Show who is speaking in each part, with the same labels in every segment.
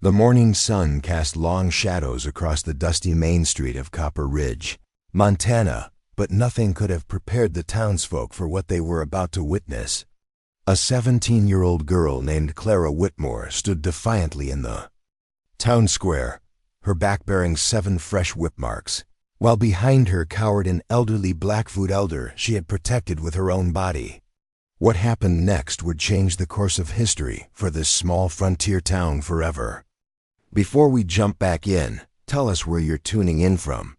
Speaker 1: The morning sun cast long shadows across the dusty main street of Copper Ridge, Montana, but nothing could have prepared the townsfolk for what they were about to witness. A 17-year-old girl named Clara Whitmore stood defiantly in the town square, her back bearing 7 fresh whip marks, while behind her cowered an elderly Blackfoot elder she had protected with her own body. What happened next would change the course of history for this small frontier town forever. Before we jump back in, tell us where you're tuning in from.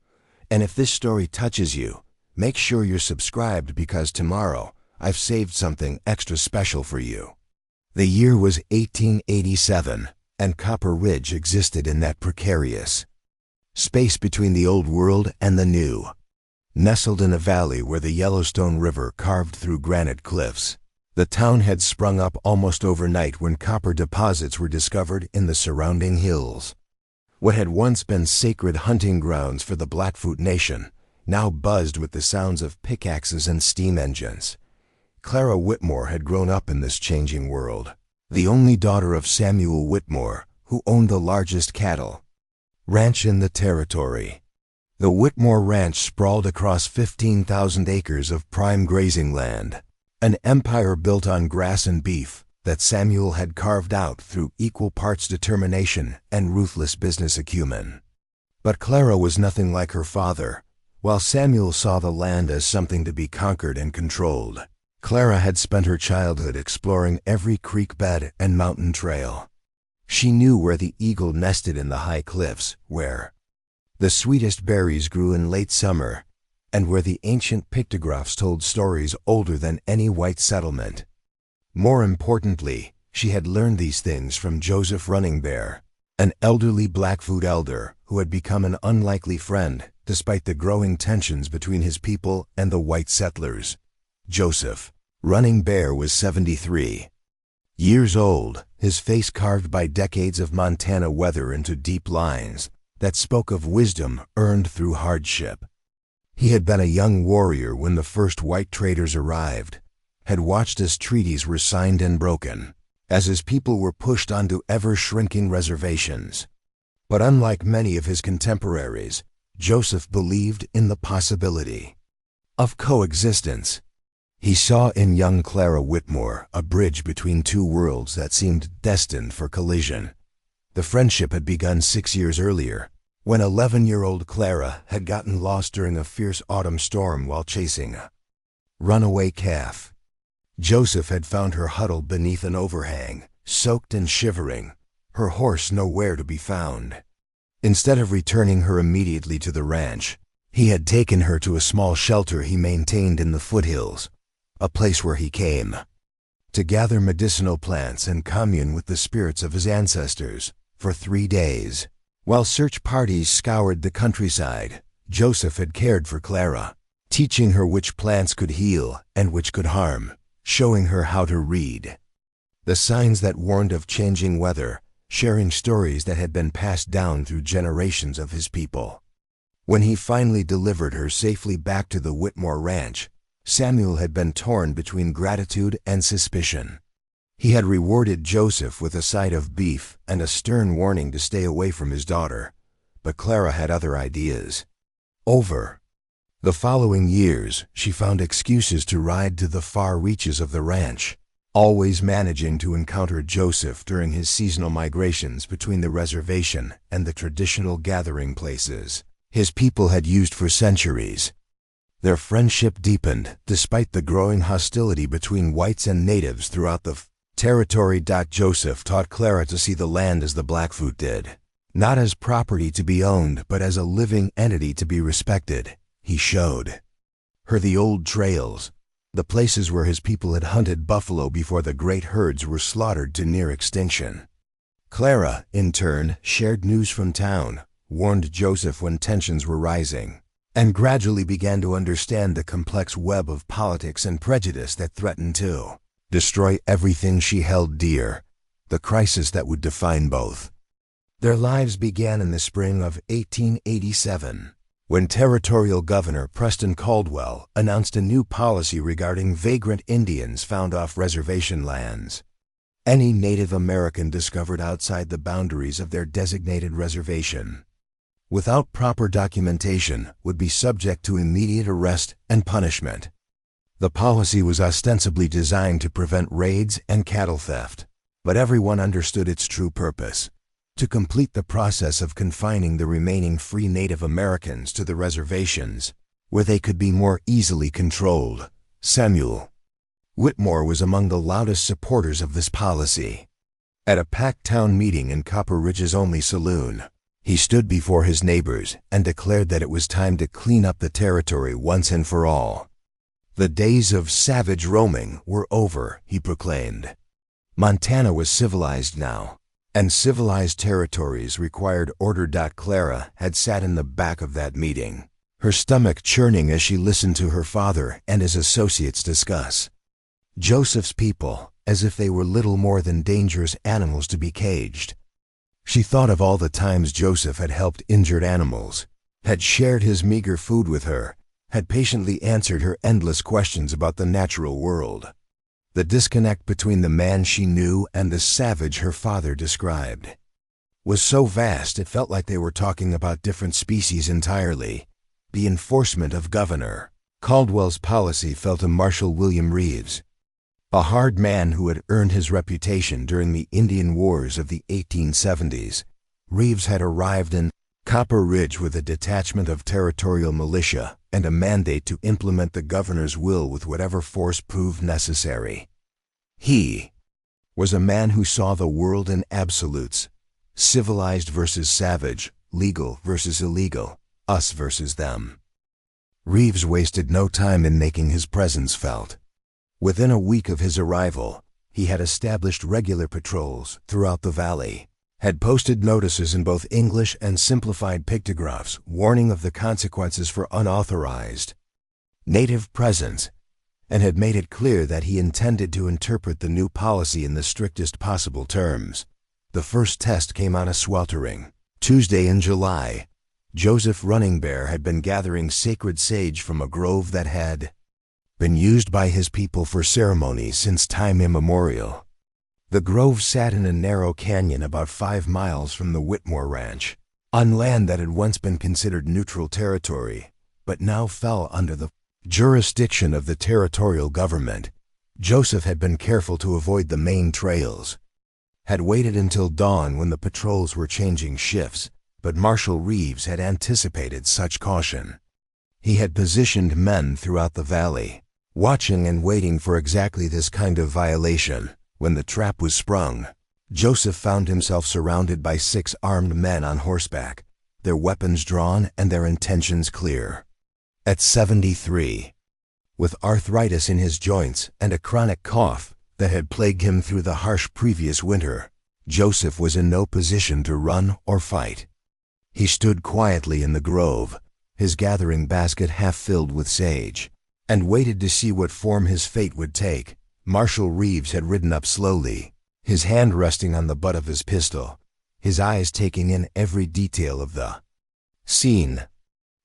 Speaker 1: And if this story touches you, make sure you're subscribed because tomorrow I've saved something extra special for you. The year was 1887, and Copper Ridge existed in that precarious space between the old world and the new. Nestled in a valley where the Yellowstone River carved through granite cliffs, the town had sprung up almost overnight when copper deposits were discovered in the surrounding hills. What had once been sacred hunting grounds for the Blackfoot Nation now buzzed with the sounds of pickaxes and steam engines. Clara Whitmore had grown up in this changing world, the only daughter of Samuel Whitmore, who owned the largest cattle ranch in the territory. The Whitmore Ranch sprawled across 15,000 acres of prime grazing land, an empire built on grass and beef that Samuel had carved out through equal parts determination and ruthless business acumen. But Clara was nothing like her father. While Samuel saw the land as something to be conquered and controlled, Clara had spent her childhood exploring every creek bed and mountain trail. She knew where the eagle nested in the high cliffs, where the sweetest berries grew in late summer, and where the ancient pictographs told stories older than any white settlement. More importantly, she had learned these things from Joseph Running Bear, an elderly Blackfoot elder who had become an unlikely friend despite the growing tensions between his people and the white settlers. Joseph Running Bear was 73 years old, his face carved by decades of Montana weather into deep lines that spoke of wisdom earned through hardship. He had been a young warrior when the first white traders arrived, had watched as treaties were signed and broken, as his people were pushed onto ever-shrinking reservations. But unlike many of his contemporaries, Joseph believed in the possibility of coexistence. He saw in young Clara Whitmore a bridge between two worlds that seemed destined for collision. The friendship had begun 6 years earlier, when 11-year-old Clara had gotten lost during a fierce autumn storm while chasing a runaway calf. Joseph had found her huddled beneath an overhang, soaked and shivering, her horse nowhere to be found. Instead of returning her immediately to the ranch, he had taken her to a small shelter he maintained in the foothills, a place where he came to gather medicinal plants and commune with the spirits of his ancestors for 3 days. While search parties scoured the countryside, Joseph had cared for Clara, teaching her which plants could heal and which could harm, showing her how to read the signs that warned of changing weather, sharing stories that had been passed down through generations of his people. When he finally delivered her safely back to the Whitmore Ranch, Samuel had been torn between gratitude and suspicion. He had rewarded Joseph with a side of beef and a stern warning to stay away from his daughter, but Clara had other ideas. Over the following years, she found excuses to ride to the far reaches of the ranch, always managing to encounter Joseph during his seasonal migrations between the reservation and the traditional gathering places his people had used for centuries. Their friendship deepened despite the growing hostility between whites and natives throughout the territory. Joseph taught Clara to see the land as the Blackfoot did, not as property to be owned but as a living entity to be respected. He showed her the old trails, the places where his people had hunted buffalo before the great herds were slaughtered to near extinction. Clara, in turn, shared news from town, warned Joseph when tensions were rising, and gradually began to understand the complex web of politics and prejudice that threatened to destroy everything she held dear, the crisis that would define both. Their lives began in the spring of 1887, when Territorial Governor Preston Caldwell announced a new policy regarding vagrant Indians found off reservation lands. any Native American discovered outside the boundaries of their designated reservation, without proper documentation, would be subject to immediate arrest and punishment. The policy was ostensibly designed to prevent raids and cattle theft, but everyone understood its true purpose: to complete the process of confining the remaining free Native Americans to the reservations, where they could be more easily controlled. Samuel Whitmore was among the loudest supporters of this policy. At a packed town meeting in Copper Ridge's only saloon, he stood before his neighbors and declared that it was time to clean up the territory once and for all. The days of savage roaming were over, he proclaimed. Montana was civilized now, and civilized territories required order. Clara had sat in the back of that meeting, her stomach churning as she listened to her father and his associates discuss Joseph's people as if they were little more than dangerous animals to be caged. She thought of all the times Joseph had helped injured animals, had shared his meager food with her, had patiently answered her endless questions about the natural world. The disconnect between the man she knew and the savage her father described was so vast it felt like they were talking about different species entirely. The enforcement of Governor Caldwell's policy fell to Marshal William Reeves, a hard man who had earned his reputation during the Indian Wars of the 1870s. Reeves had arrived in Copper Ridge with a detachment of territorial militia and a mandate to implement the governor's will with whatever force proved necessary. He was a man who saw the world in absolutes: civilized versus savage, legal versus illegal, us versus them. Reeves wasted no time in making his presence felt. Within a week of his arrival, he had established regular patrols throughout the valley, had posted notices in both English and simplified pictographs warning of the consequences for unauthorized Native presence, and had made it clear that he intended to interpret the new policy in the strictest possible terms. The first test came on a sweltering Tuesday in July. Joseph Running Bear had been gathering sacred sage from a grove that had been used by his people for ceremonies since time immemorial. The grove sat in a narrow canyon about 5 miles from the Whitmore Ranch, on land that had once been considered neutral territory, but now fell under the jurisdiction of the territorial government. Joseph had been careful to avoid the main trails, had waited until dawn when the patrols were changing shifts, but Marshal Reeves had anticipated such caution. He had positioned men throughout the valley, watching and waiting for exactly this kind of violation. When the trap was sprung, Joseph found himself surrounded by 6 armed men on horseback, their weapons drawn and their intentions clear. At 73, with arthritis in his joints and a chronic cough that had plagued him through the harsh previous winter, Joseph was in no position to run or fight. He stood quietly in the grove, his gathering basket half filled with sage, and waited to see what form his fate would take. Marshal Reeves had ridden up slowly, his hand resting on the butt of his pistol, his eyes taking in every detail of the scene.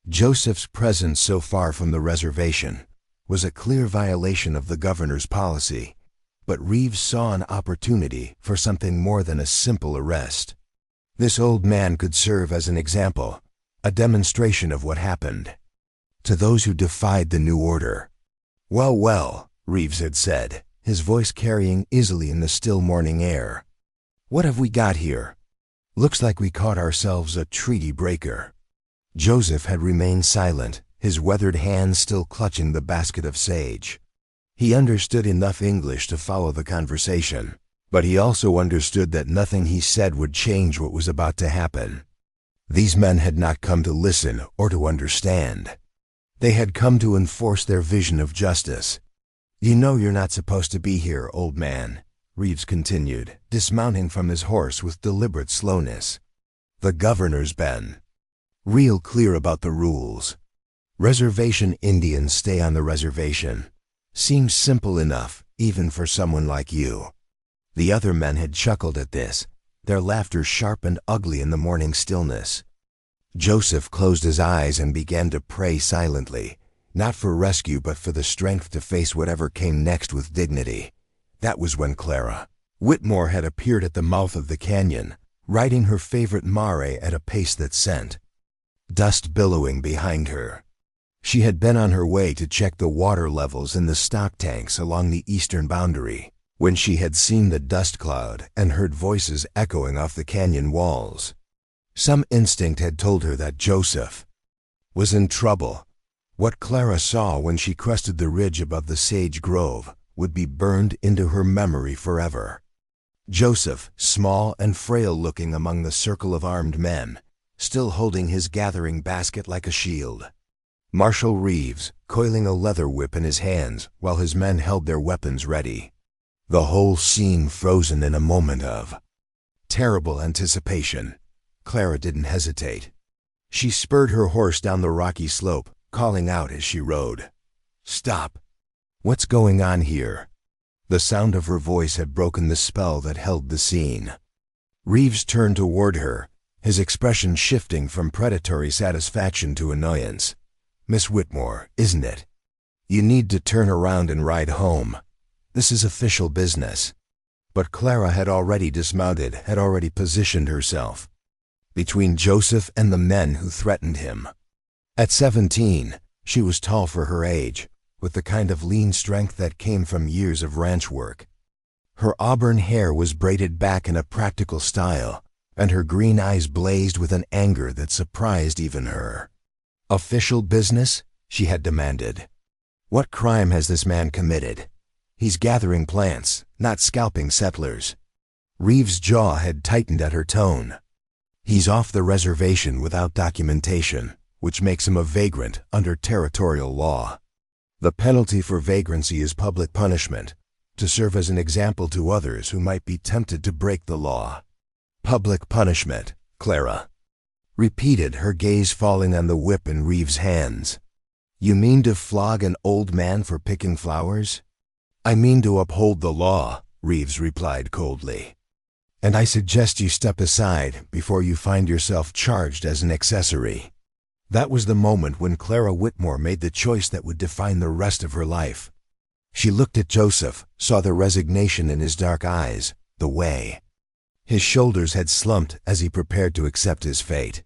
Speaker 1: Joseph's presence so far from the reservation was a clear violation of the governor's policy, but Reeves saw an opportunity for something more than a simple arrest. This old man could serve as an example, a demonstration of what happened to those who defied the new order. "Well, well," Reeves had said, his voice carrying easily in the still morning air. "What have we got here? Looks like we caught ourselves a treaty breaker." Joseph had remained silent, his weathered hands still clutching the basket of sage. He understood enough English to follow the conversation, but he also understood that nothing he said would change what was about to happen. These men had not come to listen or to understand. They had come to enforce their vision of justice. "You know you're not supposed to be here, old man," Reeves continued, dismounting from his horse with deliberate slowness. "The governor's been real clear about the rules. Reservation Indians stay on the reservation. Seems simple enough, even for someone like you." The other men had chuckled at this, their laughter sharp and ugly in the morning stillness. Joseph closed his eyes and began to pray silently, not for rescue but for the strength to face whatever came next with dignity. That was when Clara Whitmore had appeared at the mouth of the canyon, riding her favorite mare at a pace that sent dust billowing behind her. She had been on her way to check the water levels in the stock tanks along the eastern boundary, when she had seen the dust cloud and heard voices echoing off the canyon walls. Some instinct had told her that Joseph was in trouble. What Clara saw when she crested the ridge above the sage grove would be burned into her memory forever. Joseph, small and frail-looking among the circle of armed men, still holding his gathering basket like a shield. Marshal Reeves, coiling a leather whip in his hands while his men held their weapons ready. The whole scene frozen in a moment of terrible anticipation. Clara didn't hesitate. She spurred her horse down the rocky slope, calling out as she rode, "Stop! What's going on here?" The sound of her voice had broken the spell that held the scene. Reeves turned toward her, his expression shifting from predatory satisfaction to annoyance. "Miss Whitmore, isn't it? You need to turn around and ride home. This is official business." But Clara had already dismounted, had already positioned herself between Joseph and the men who threatened him. At 17, she was tall for her age, with the kind of lean strength that came from years of ranch work. Her auburn hair was braided back in a practical style, and her green eyes blazed with an anger that surprised even her. "Official business?" she had demanded. "What crime has this man committed? He's gathering plants, not scalping settlers." Reeves' jaw had tightened at her tone. "He's off the reservation without documentation, which makes him a vagrant under territorial law. The penalty for vagrancy is public punishment, to serve as an example to others who might be tempted to break the law." "Public punishment," Clara repeated, her gaze falling on the whip in Reeves' hands. "You mean to flog an old man for picking flowers?" "I mean to uphold the law," Reeves replied coldly. "And I suggest you step aside before you find yourself charged as an accessory." That was the moment when Clara Whitmore made the choice that would define the rest of her life. She looked at Joseph, saw the resignation in his dark eyes, the way his shoulders had slumped as he prepared to accept his fate.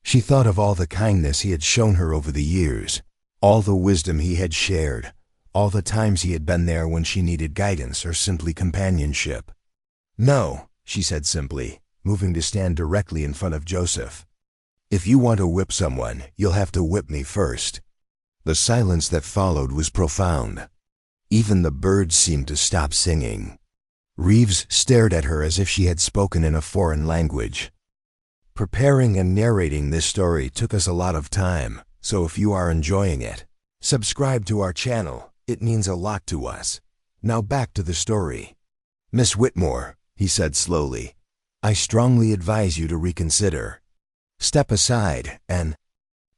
Speaker 1: She thought of all the kindness he had shown her over the years, all the wisdom he had shared, all the times he had been there when she needed guidance or simply companionship. "No," she said simply, moving to stand directly in front of Joseph. "If you want to whip someone, you'll have to whip me first." The silence that followed was profound. Even the birds seemed to stop singing. Reeves stared at her as if she had spoken in a foreign language. Preparing and narrating this story took us a lot of time, so if you are enjoying it, subscribe to our channel. It means a lot to us. Now back to the story. "Miss Whitmore," he said slowly, "I strongly advise you to reconsider. Step aside, and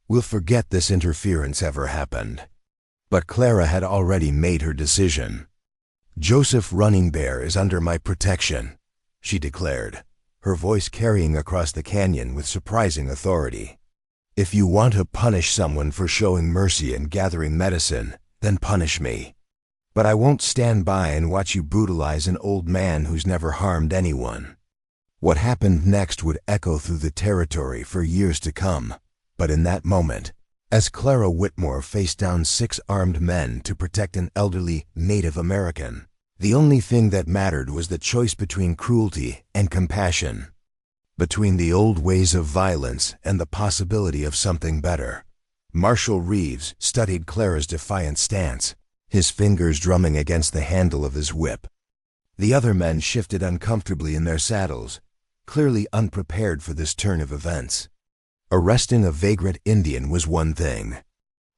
Speaker 1: we'll forget this interference ever happened." But Clara had already made her decision. "Joseph Running Bear is under my protection," she declared, her voice carrying across the canyon with surprising authority. "If you want to punish someone for showing mercy and gathering medicine, then punish me. But I won't stand by and watch you brutalize an old man who's never harmed anyone." What happened next would echo through the territory for years to come, but in that moment, as Clara Whitmore faced down 6 armed men to protect an elderly Native American, the only thing that mattered was the choice between cruelty and compassion, between the old ways of violence and the possibility of something better. Marshal Reeves studied Clara's defiant stance, his fingers drumming against the handle of his whip. The other men shifted uncomfortably in their saddles, clearly unprepared for this turn of events. Arresting a vagrant Indian was one thing.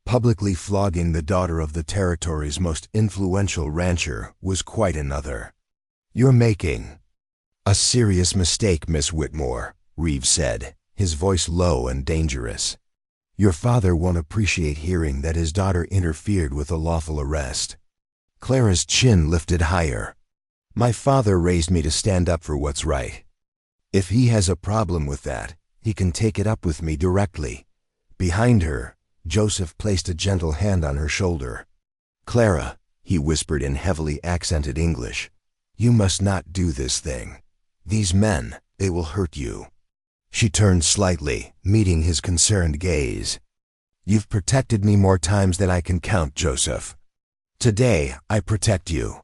Speaker 1: Publicly flogging the daughter of the territory's most influential rancher was quite another. "You're making a serious mistake, Miss Whitmore," Reeves said, his voice low and dangerous. "Your father won't appreciate hearing that his daughter interfered with a lawful arrest." Clara's chin lifted higher. "My father raised me to stand up for what's right. If he has a problem with that, he can take it up with me directly." Behind her, Joseph placed a gentle hand on her shoulder. "Clara," he whispered in heavily accented English, "You must not do this thing. These men, they will hurt you." She turned slightly, meeting his concerned gaze. "You've protected me more times than I can count, Joseph. Today, I protect you."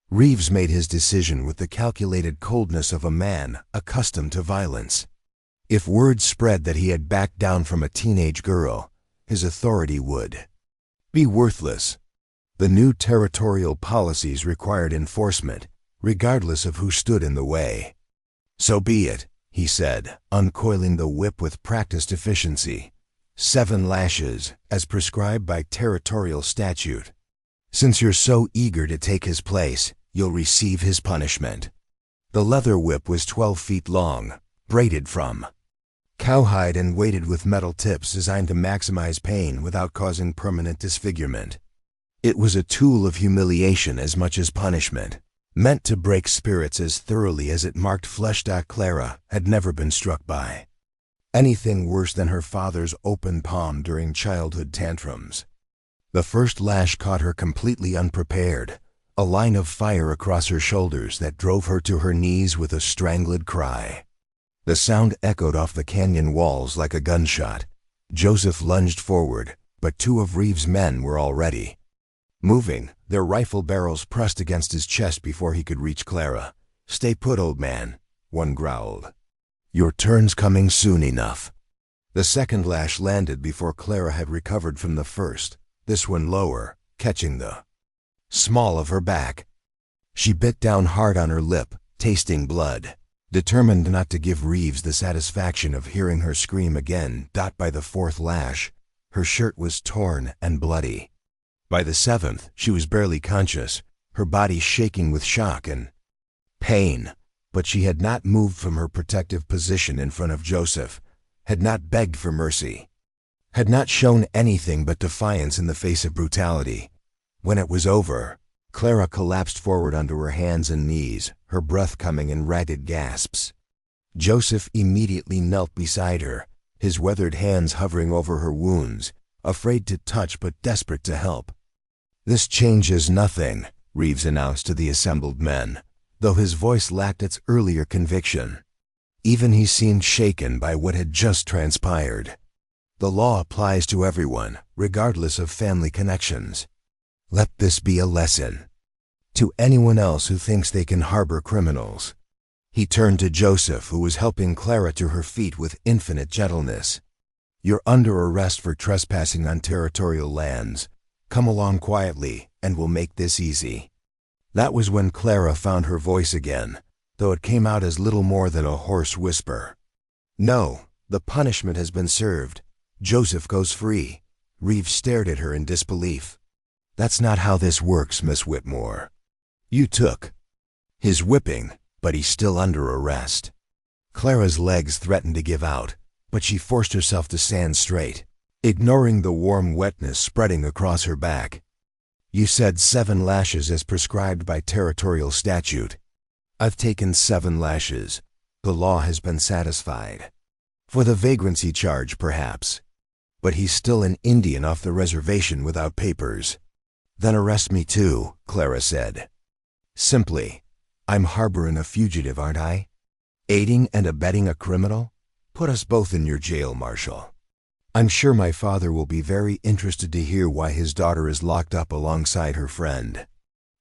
Speaker 1: Reeves made his decision with the calculated coldness of a man accustomed to violence. If word spread that he had backed down from a teenage girl, his authority would be worthless. The new territorial policies required enforcement, regardless of who stood in the way. "So be it," he said, uncoiling the whip with practiced efficiency. 7 lashes, as prescribed by territorial statute. Since you're so eager to take his place, you'll receive his punishment. The leather whip was 12 feet long, braided from cowhide and weighted with metal tips designed to maximize pain without causing permanent disfigurement. It was a tool of humiliation as much as punishment, meant to break spirits as thoroughly as it marked flesh. Clara had never been struck by anything worse than her father's open palm during childhood tantrums. The first lash caught her completely unprepared, a line of fire across her shoulders that drove her to her knees with a strangled cry. The sound echoed off the canyon walls like a gunshot. Joseph lunged forward, but 2 of Reeves' men were already moving, their rifle barrels pressed against his chest before he could reach Clara. "Stay put, old man," one growled. "Your turn's coming soon enough." The second lash landed before Clara had recovered from the first, this one lower, catching the small of her back. She bit down hard on her lip, tasting blood, determined not to give Reeves the satisfaction of hearing her scream again. By the 4th lash, her shirt was torn and bloody. By the 7th, she was barely conscious, her body shaking with shock and pain. But she had not moved from her protective position in front of Joseph, had not begged for mercy, had not shown anything but defiance in the face of brutality. When it was over, Clara collapsed forward onto her hands and knees, her breath coming in ragged gasps. Joseph immediately knelt beside her, his weathered hands hovering over her wounds, afraid to touch but desperate to help. "This changes nothing," Reeves announced to the assembled men, though his voice lacked its earlier conviction. Even he seemed shaken by what had just transpired. "The law applies to everyone, regardless of family connections. Let this be a lesson to anyone else who thinks they can harbor criminals." He turned to Joseph, who was helping Clara to her feet with infinite gentleness. "You're under arrest for trespassing on territorial lands. Come along quietly, and we'll make this easy." That was when Clara found her voice again, though it came out as little more than a hoarse whisper. "No, the punishment has been served. Joseph goes free." Reeves stared at her in disbelief. "That's not how this works, Miss Whitmore. You took his whipping, but he's still under arrest." Clara's legs threatened to give out, but she forced herself to stand straight, ignoring the warm wetness spreading across her back. "You said 7 lashes as prescribed by territorial statute. I've taken 7 lashes. The law has been satisfied. For the vagrancy charge, perhaps. But he's still an Indian off the reservation without papers." "Then arrest me too," Clara said. Simply, "I'm harboring a fugitive, aren't I? Aiding and abetting a criminal? Put us both in your jail, Marshal. I'm sure my father will be very interested to hear why his daughter is locked up alongside her friend."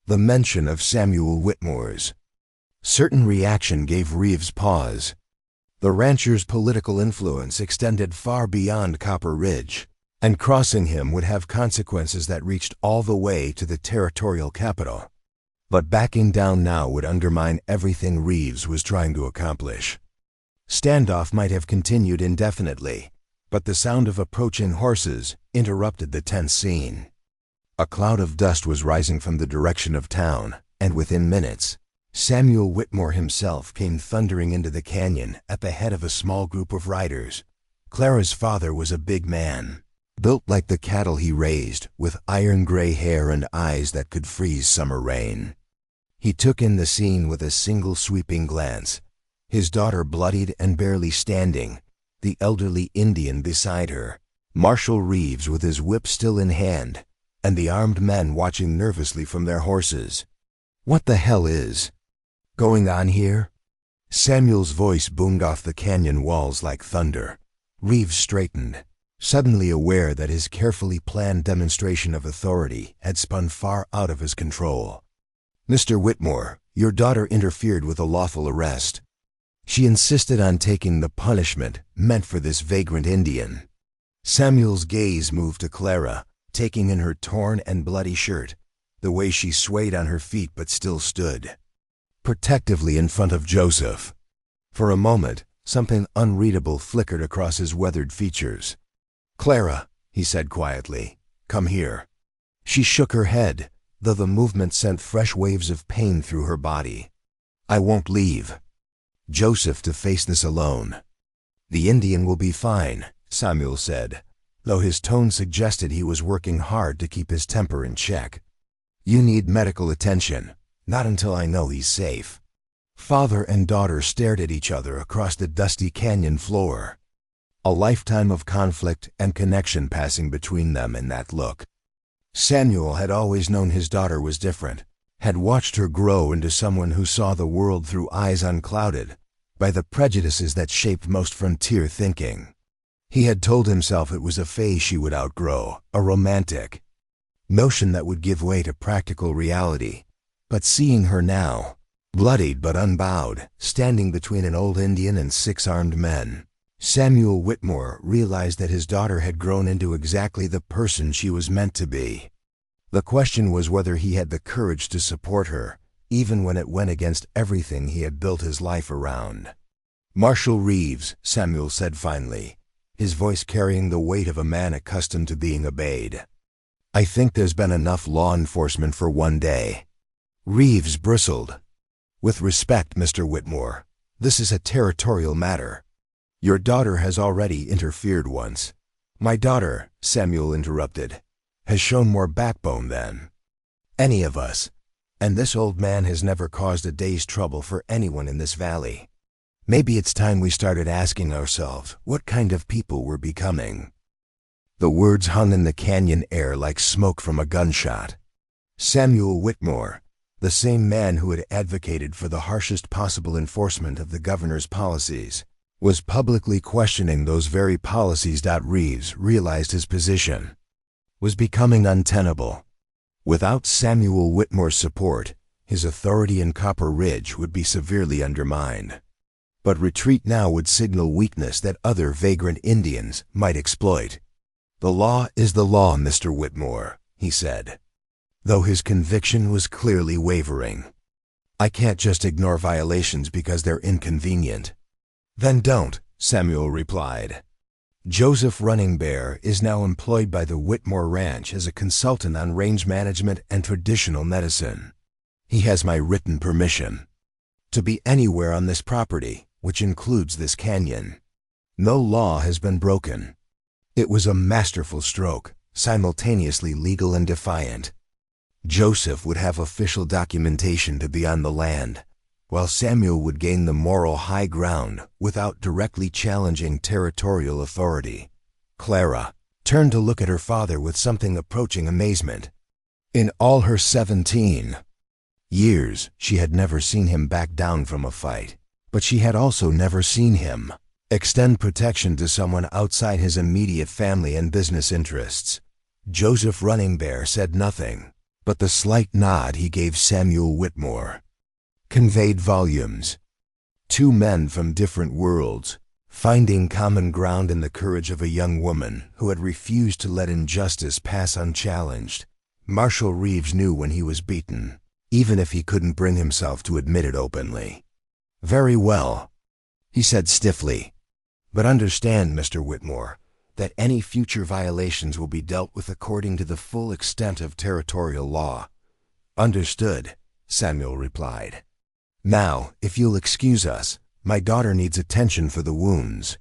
Speaker 1: The mention of Samuel Whitmore's certain reaction gave Reeves pause. The rancher's political influence extended far beyond Copper Ridge, and crossing him would have consequences that reached all the way to the territorial capital. But backing down now would undermine everything Reeves was trying to accomplish. Standoff might have continued indefinitely, but the sound of approaching horses interrupted the tense scene. A cloud of dust was rising from the direction of town, and within minutes, Samuel Whitmore himself came thundering into the canyon at the head of a small group of riders. Clara's father was a big man, built like the cattle he raised, with iron-gray hair and eyes that could freeze summer rain. He took in the scene with a single sweeping glance, his daughter bloodied and barely standing, the elderly Indian beside her, Marshal Reeves with his whip still in hand, and the armed men watching nervously from their horses. "What the hell is going on here?" Samuel's voice boomed off the canyon walls like thunder. Reeves straightened, suddenly aware that his carefully planned demonstration of authority had spun far out of his control. "Mr. Whitmore, your daughter interfered with a lawful arrest. She insisted on taking the punishment meant for this vagrant Indian." Samuel's gaze moved to Clara, taking in her torn and bloody shirt, the way she swayed on her feet but still stood protectively in front of Joseph. For a moment, something unreadable flickered across his weathered features. "Clara," he said quietly, "come here." She shook her head, though the movement sent fresh waves of pain through her body. "I won't leave." Joseph to face this alone. "The Indian will be fine," Samuel said, though his tone suggested he was working hard to keep his temper in check. "You need medical attention. Not until I know he's safe." Father and daughter stared at each other across the dusty canyon floor. A lifetime of conflict and connection passing between them in that look. Samuel had always known his daughter was different, had watched her grow into someone who saw the world through eyes unclouded by the prejudices that shaped most frontier thinking. He had told himself it was a phase she would outgrow, a romantic notion that would give way to practical reality. But seeing her now, bloodied but unbowed, standing between an old Indian and 6 armed men, Samuel Whitmore realized that his daughter had grown into exactly the person she was meant to be. The question was whether he had the courage to support her, even when it went against everything he had built his life around. "Marshal Reeves," Samuel said finally, his voice carrying the weight of a man accustomed to being obeyed. "I think there's been enough law enforcement for one day." Reeves bristled. "With respect, Mr. Whitmore, this is a territorial matter. Your daughter has already interfered once." "My daughter," Samuel interrupted, "has shown more backbone than any of us, and this old man has never caused a day's trouble for anyone in this valley. Maybe it's time we started asking ourselves what kind of people we're becoming." The words hung in the canyon air like smoke from a gunshot. Samuel Whitmore, the same man who had advocated for the harshest possible enforcement of the governor's policies, was publicly questioning those very policies. Reeves realized his position was becoming untenable. Without Samuel Whitmore's support, his authority in Copper Ridge would be severely undermined. But retreat now would signal weakness that other vagrant Indians might exploit. "The law is the law, Mr. Whitmore," he said, though his conviction was clearly wavering. "I can't just ignore violations because they're inconvenient." "Then don't," Samuel replied. "Joseph Running Bear is now employed by the Whitmore Ranch as a consultant on range management and traditional medicine. He has my written permission to be anywhere on this property, which includes this canyon. No law has been broken." It was a masterful stroke, simultaneously legal and defiant. Joseph would have official documentation to be on the land, while Samuel would gain the moral high ground without directly challenging territorial authority. Clara turned to look at her father with something approaching amazement. In all her 17 years, she had never seen him back down from a fight, but she had also never seen him extend protection to someone outside his immediate family and business interests. Joseph Running Bear said nothing, but the slight nod he gave Samuel Whitmore conveyed volumes. 2 men from different worlds, finding common ground in the courage of a young woman who had refused to let injustice pass unchallenged. Marshal Reeves knew when he was beaten, even if he couldn't bring himself to admit it openly. "Very well," he said stiffly. "But understand, Mr. Whitmore, that any future violations will be dealt with according to the full extent of territorial law." "Understood," Samuel replied. "Now, if you'll excuse us, my daughter needs attention for the wounds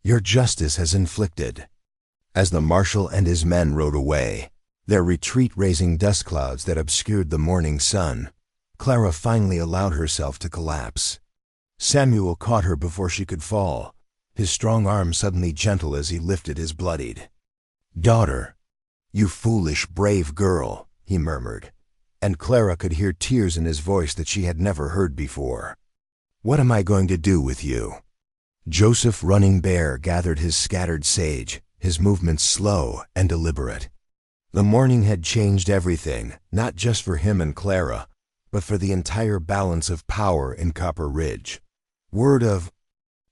Speaker 1: your justice has inflicted." As the marshal and his men rode away, their retreat raising dust clouds that obscured the morning sun, Clara finally allowed herself to collapse. Samuel caught her before she could fall, his strong arm suddenly gentle as he lifted his bloodied daughter. "You foolish, brave girl," he murmured, and Clara could hear tears in his voice that she had never heard before. "What am I going to do with you?" Joseph Running Bear gathered his scattered sage, his movements slow and deliberate. The morning had changed everything, not just for him and Clara, but for the entire balance of power in Copper Ridge. Word of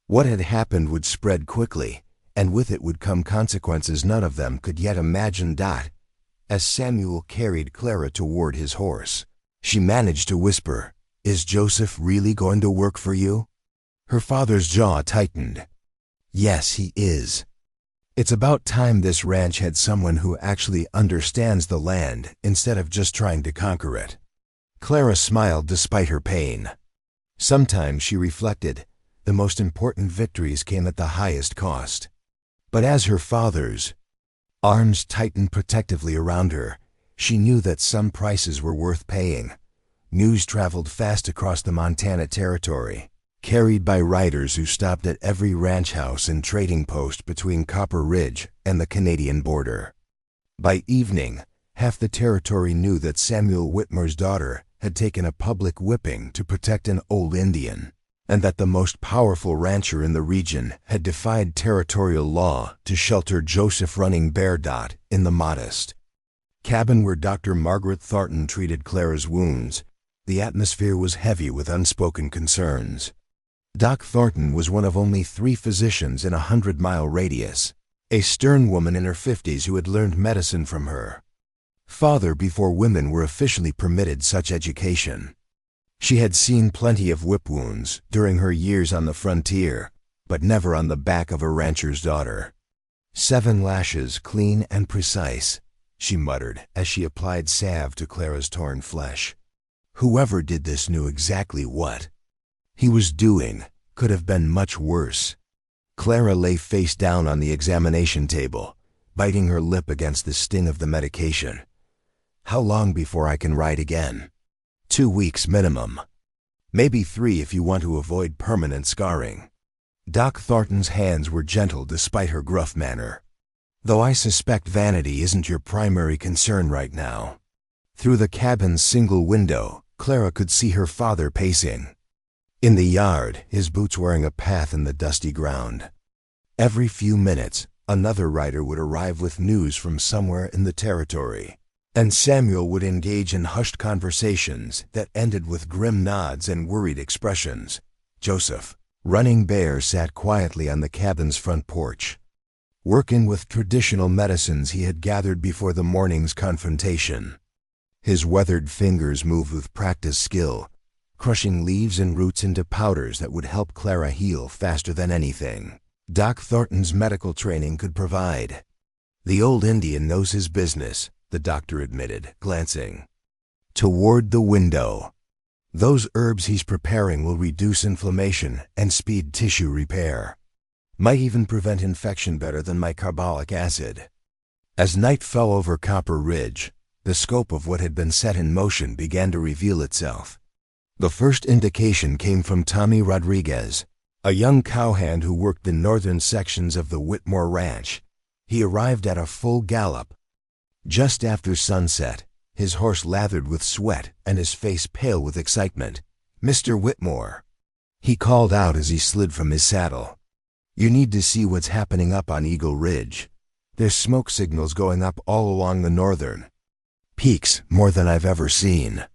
Speaker 1: what had happened would spread quickly, and with it would come consequences none of them could yet imagine. As Samuel carried Clara toward his horse, she managed to whisper, "Is Joseph really going to work for you?" Her father's jaw tightened. "Yes, he is. It's about time this ranch had someone who actually understands the land instead of just trying to conquer it." Clara smiled despite her pain. Sometimes, she reflected, the most important victories came at the highest cost. But as her father's arms tightened protectively around her, she knew that some prices were worth paying. News traveled fast across the Montana Territory, carried by riders who stopped at every ranch house and trading post between Copper Ridge and the Canadian border. By evening, half the territory knew that Samuel Whitmore's daughter had taken a public whipping to protect an old Indian, and that the most powerful rancher in the region had defied territorial law to shelter Joseph Running Bear in the modest cabin where Dr. Margaret Thornton treated Clara's wounds. The atmosphere was heavy with unspoken concerns. Doc Thornton was one of only 3 physicians in a 100-mile radius, a stern woman in her 50s who had learned medicine from her father before women were officially permitted such education. She had seen plenty of whip wounds during her years on the frontier, but never on the back of a rancher's daughter. 7 lashes, clean and precise, she muttered as she applied salve to Clara's torn flesh. Whoever did this knew exactly what he was doing. Could have been much worse. Clara lay face down on the examination table, biting her lip against the sting of the medication. "How long before I can ride again?" 2 weeks minimum. Maybe 3 if you want to avoid permanent scarring. Doc Thornton's hands were gentle despite her gruff manner. "Though I suspect vanity isn't your primary concern right now." Through the cabin's single window, Clara could see her father pacing in the yard, his boots wearing a path in the dusty ground. Every few minutes, another rider would arrive with news from somewhere in the territory, and Samuel would engage in hushed conversations that ended with grim nods and worried expressions. Joseph Running Bear sat quietly on the cabin's front porch, working with traditional medicines he had gathered before the morning's confrontation. His weathered fingers moved with practiced skill, crushing leaves and roots into powders that would help Clara heal faster than anything Doc Thornton's medical training could provide. "The old Indian knows his business," the doctor admitted, glancing toward the window. "Those herbs he's preparing will reduce inflammation and speed tissue repair. Might even prevent infection better than my carbolic acid." As night fell over Copper Ridge, the scope of what had been set in motion began to reveal itself. The first indication came from Tommy Rodriguez, a young cowhand who worked the northern sections of the Whitmore Ranch. He arrived at a full gallop just after sunset, his horse lathered with sweat and his face pale with excitement. "Mr. Whitmore," he called out as he slid from his saddle, "you need to see what's happening up on Eagle Ridge. There's smoke signals going up all along the northern peaks, more than I've ever seen.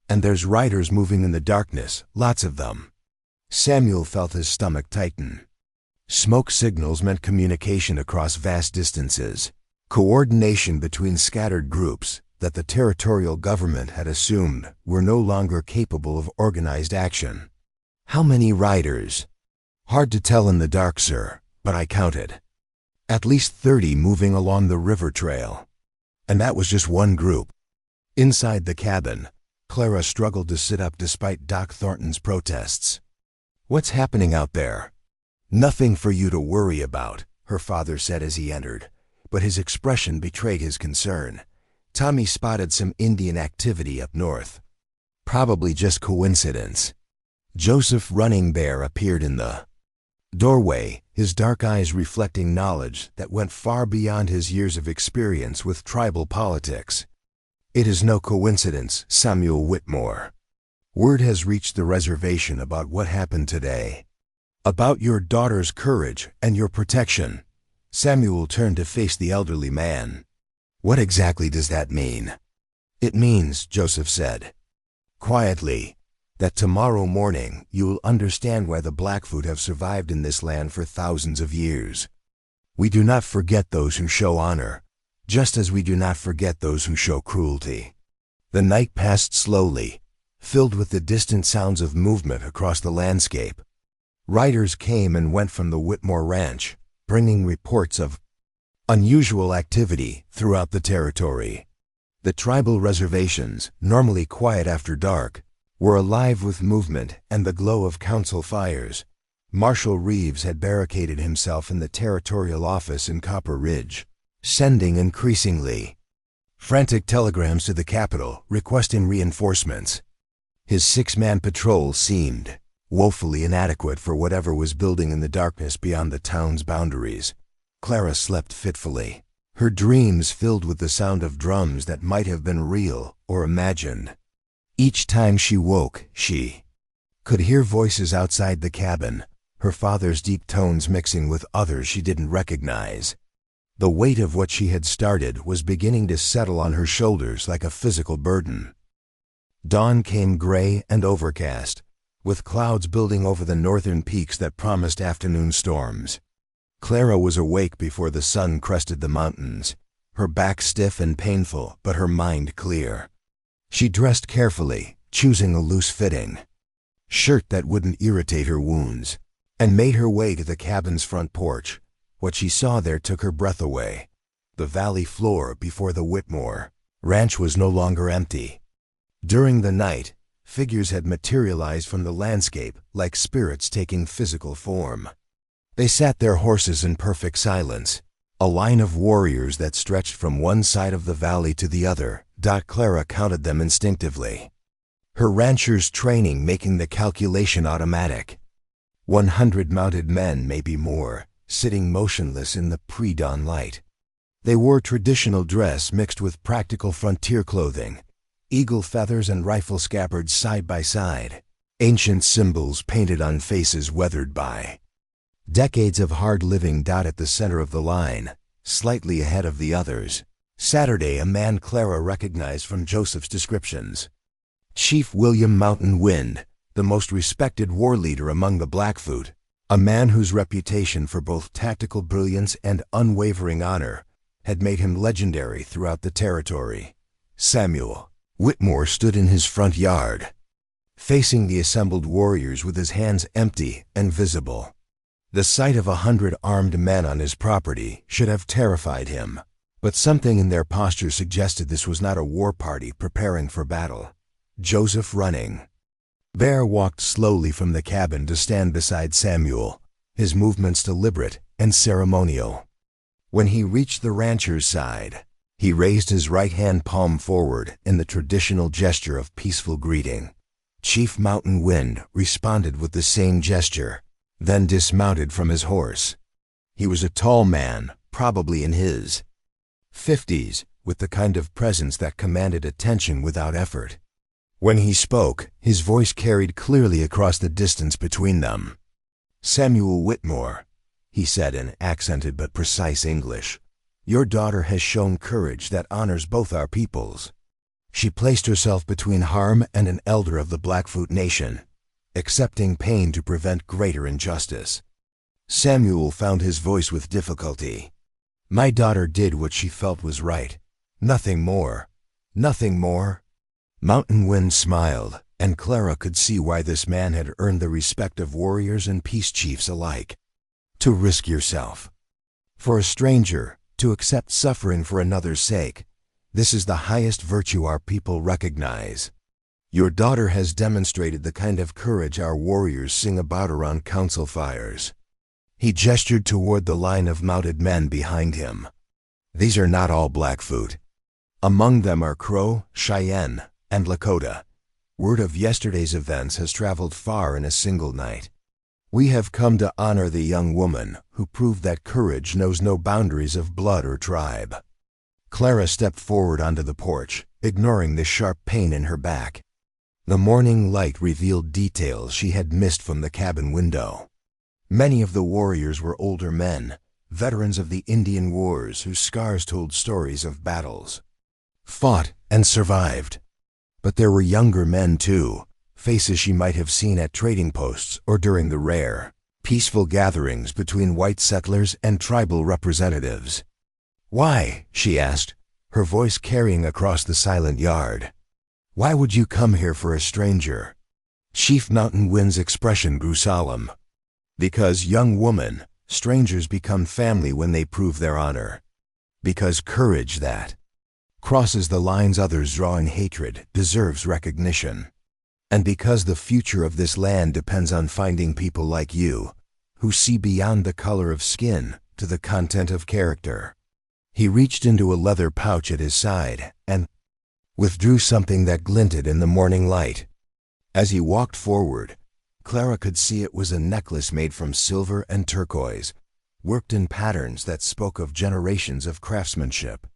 Speaker 1: And there's riders moving in the darkness, lots of them." Samuel felt his stomach tighten. Smoke signals meant communication across vast distances, coordination between scattered groups that the territorial government had assumed were no longer capable of organized action. "How many riders?" "Hard to tell in the dark, sir, but I counted at least 30 moving along the river trail. And that was just one group." Inside the cabin, Clara struggled to sit up despite Doc Thornton's protests. "What's happening out there?" "Nothing for you to worry about," her father said as he entered, but his expression betrayed his concern. "Tommy spotted some Indian activity up north. Probably just coincidence." Joseph Running Bear appeared in the doorway, his dark eyes reflecting knowledge that went far beyond his years of experience with tribal politics. It is no coincidence, Samuel Whitmore. Word has reached the reservation about what happened today. About your daughter's courage and your protection. Samuel turned to face the elderly man. What exactly does that mean? It means, Joseph said, quietly, that tomorrow morning you will understand why the Blackfoot have survived in this land for thousands of years. We do not forget those who show honor, just as we do not forget those who show cruelty. The night passed slowly, filled with the distant sounds of movement across the landscape. Riders came and went from the Whitmore Ranch, bringing reports of unusual activity throughout the territory. The tribal reservations, normally quiet after dark, were alive with movement and the glow of council fires. Marshal Reeves had barricaded himself in the territorial office in Copper Ridge, sending increasingly frantic telegrams to the capital requesting reinforcements. His 6-man patrol seemed woefully inadequate for whatever was building in the darkness beyond the town's boundaries. Clara slept fitfully, her dreams filled with the sound of drums that might have been real or imagined. Each time she woke, she could hear voices outside the cabin, her father's deep tones mixing with others she didn't recognize. The weight of what she had started was beginning to settle on her shoulders like a physical burden. Dawn came gray and overcast, with clouds building over the northern peaks that promised afternoon storms. Clara was awake before the sun crested the mountains, her back stiff and painful, but her mind clear. She dressed carefully, choosing a loose-fitting shirt that wouldn't irritate her wounds, and made her way to the cabin's front porch. What she saw there took her breath away. The valley floor before the Whitmore Ranch was no longer empty. During the night, figures had materialized from the landscape like spirits taking physical form. They sat their horses in perfect silence, a line of warriors that stretched from one side of the valley to the other. Clara counted them instinctively, her rancher's training making the calculation automatic. 100 mounted men, maybe more, sitting motionless in the pre-dawn light. They wore traditional dress mixed with practical frontier clothing, eagle feathers and rifle scabbards side by side, ancient symbols painted on faces weathered by decades of hard living. At the center of the line, slightly ahead of the others, Saturday, a man Clara recognized from Joseph's descriptions. Chief William Mountain Wind, the most respected war leader among the Blackfoot, a man whose reputation for both tactical brilliance and unwavering honor had made him legendary throughout the territory. Samuel Whitmore stood in his front yard, facing the assembled warriors with his hands empty and visible. The sight of 100 armed men on his property should have terrified him, but something in their posture suggested this was not a war party preparing for battle. Joseph running. Bear walked slowly from the cabin to stand beside Samuel, his movements deliberate and ceremonial. When he reached the rancher's side, he raised his right hand palm forward in the traditional gesture of peaceful greeting. Chief Mountain Wind responded with the same gesture, then dismounted from his horse. He was a tall man, probably in his 50s, with the kind of presence that commanded attention without effort. When he spoke, his voice carried clearly across the distance between them. "Samuel Whitmore," he said in accented but precise English, "your daughter has shown courage that honors both our peoples. She placed herself between harm and an elder of the Blackfoot Nation, accepting pain to prevent greater injustice." Samuel found his voice with difficulty. "My daughter did what she felt was right. Nothing more. Nothing more." Mountain Wind smiled, and Clara could see why this man had earned the respect of warriors and peace chiefs alike. To risk yourself for a stranger, to accept suffering for another's sake, this is the highest virtue our people recognize. Your daughter has demonstrated the kind of courage our warriors sing about around council fires. He gestured toward the line of mounted men behind him. These are not all Blackfoot. Among them are Crow, Cheyenne, and Lakota. Word of yesterday's events has traveled far in a single night. We have come to honor the young woman who proved that courage knows no boundaries of blood or tribe. Clara stepped forward onto the porch, ignoring the sharp pain in her back. The morning light revealed details she had missed from the cabin window. Many of the warriors were older men, veterans of the Indian Wars whose scars told stories of battles fought and survived. But there were younger men too, faces she might have seen at trading posts or during the rare, peaceful gatherings between white settlers and tribal representatives. "Why?" she asked, her voice carrying across the silent yard. "Why would you come here for a stranger?" Chief Mountain Wind's expression grew solemn. "Because, young woman, strangers become family when they prove their honor. Because courage that crosses the lines others draw in hatred deserves recognition. And because the future of this land depends on finding people like you, who see beyond the color of skin to the content of character." He reached into a leather pouch at his side and withdrew something that glinted in the morning light. As he walked forward, Clara could see it was a necklace made from silver and turquoise, worked in patterns that spoke of generations of craftsmanship.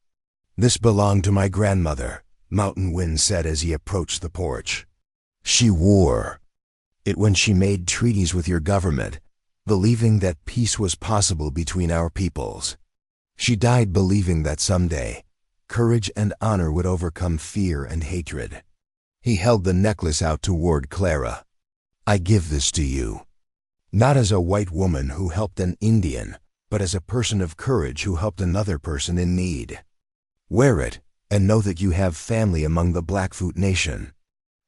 Speaker 1: "This belonged to my grandmother," Mountain Wind said as he approached the porch. "She wore it when she made treaties with your government, believing that peace was possible between our peoples. She died believing that someday, courage and honor would overcome fear and hatred." He held the necklace out toward Clara. "I give this to you, not as a white woman who helped an Indian, but as a person of courage who helped another person in need. Wear it, and know that you have family among the Blackfoot Nation."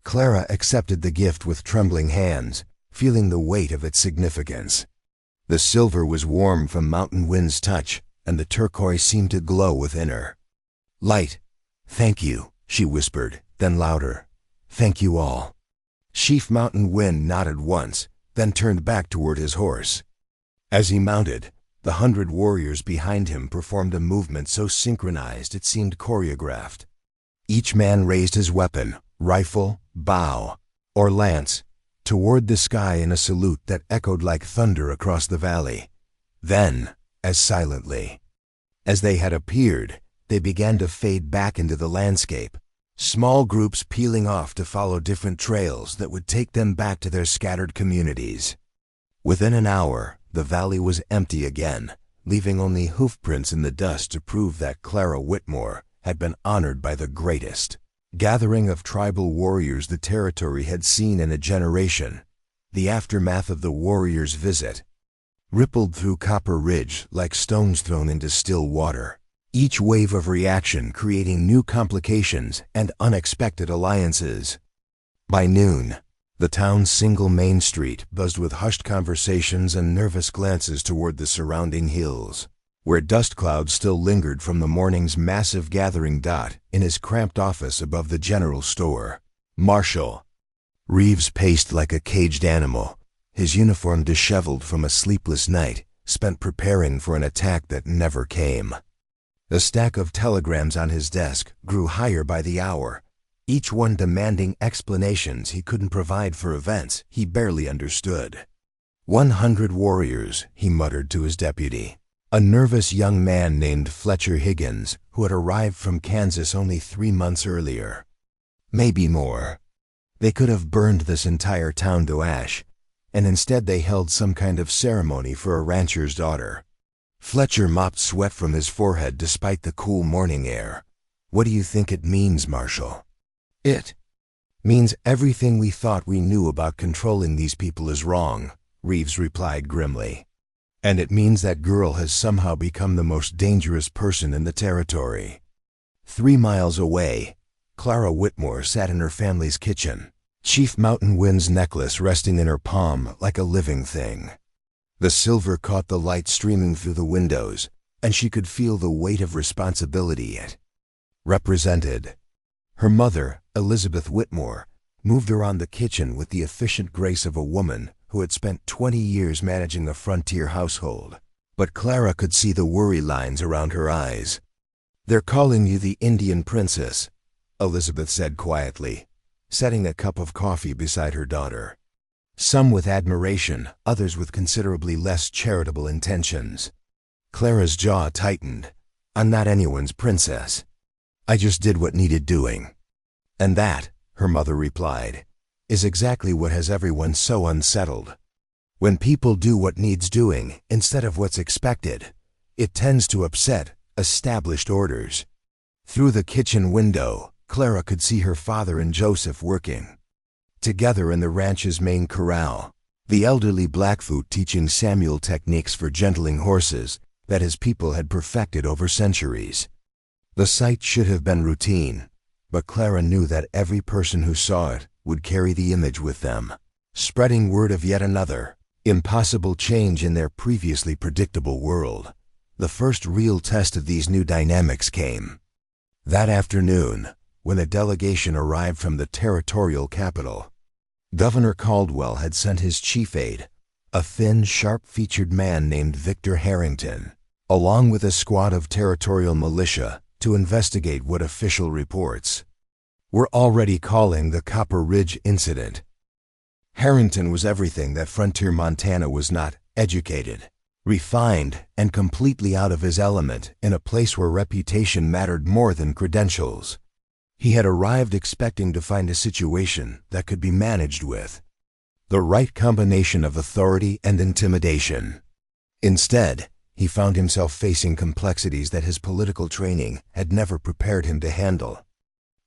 Speaker 1: Clara accepted the gift with trembling hands, feeling the weight of its significance. The silver was warm from Mountain Wind's touch, and the turquoise seemed to glow within her. "Light, thank you," she whispered, then louder, "Thank you all." Chief Mountain Wind nodded once, then turned back toward his horse. As he mounted, the 100 warriors behind him performed a movement so synchronized it seemed choreographed. Each man raised his weapon, rifle, bow, or lance, toward the sky in a salute that echoed like thunder across the valley. Then, as silently as they had appeared, they began to fade back into the landscape, small groups peeling off to follow different trails that would take them back to their scattered communities. Within an hour, the valley was empty again, leaving only hoofprints in the dust to prove that Clara Whitmore had been honored by the greatest gathering of tribal warriors the territory had seen in a generation. The aftermath of the warriors' visit rippled through Copper Ridge like stones thrown into still water, each wave of reaction creating new complications and unexpected alliances. By noon, the town's single main street buzzed with hushed conversations and nervous glances toward the surrounding hills, where dust clouds still lingered from the morning's massive gathering. In his cramped office above the general store, Marshal Reeves paced like a caged animal, his uniform disheveled from a sleepless night spent preparing for an attack that never came. The stack of telegrams on his desk grew higher by the hour, each one demanding explanations he couldn't provide for events he barely understood. 100 warriors, he muttered to his deputy, a nervous young man named Fletcher Higgins who had arrived from Kansas only 3 months earlier. Maybe more. They could have burned this entire town to ash, and instead they held some kind of ceremony for a rancher's daughter. Fletcher mopped sweat from his forehead despite the cool morning air. "What do you think it means, Marshal?" "It means everything we thought we knew about controlling these people is wrong," Reeves replied grimly. "And it means that girl has somehow become the most dangerous person in the territory." 3 miles away, Clara Whitmore sat in her family's kitchen, Chief Mountain Wind's necklace resting in her palm like a living thing. The silver caught the light streaming through the windows, and she could feel the weight of responsibility it represented. Her mother, Elizabeth Whitmore, moved around the kitchen with the efficient grace of a woman who had spent 20 years managing a frontier household. But Clara could see the worry lines around her eyes. "They're calling you the Indian princess," Elizabeth said quietly, setting a cup of coffee beside her daughter. Some with admiration, others with considerably less charitable intentions. Clara's jaw tightened. "I'm not anyone's princess." I just did what needed doing. And that, her mother replied, is exactly what has everyone so unsettled. When people do what needs doing instead of what's expected, it tends to upset established orders. Through the kitchen window, Clara could see her father and Joseph working together in the ranch's main corral, the elderly Blackfoot teaching Samuel techniques for gentling horses that his people had perfected over centuries. The sight should have been routine, but Clara knew that every person who saw it would carry the image with them, spreading word of yet another impossible change in their previously predictable world. The first real test of these new dynamics came that afternoon, when a delegation arrived from the territorial capital. Governor Caldwell had sent his chief aide, a thin, sharp-featured man named Victor Harrington, along with a squad of territorial militia to investigate what official reports were already calling the Copper Ridge incident. Harrington was everything that frontier Montana was not: educated, refined, and completely out of his element in a place where reputation mattered more than credentials. He had arrived expecting to find a situation that could be managed with the right combination of authority and intimidation. Instead, he found himself facing complexities that his political training had never prepared him to handle.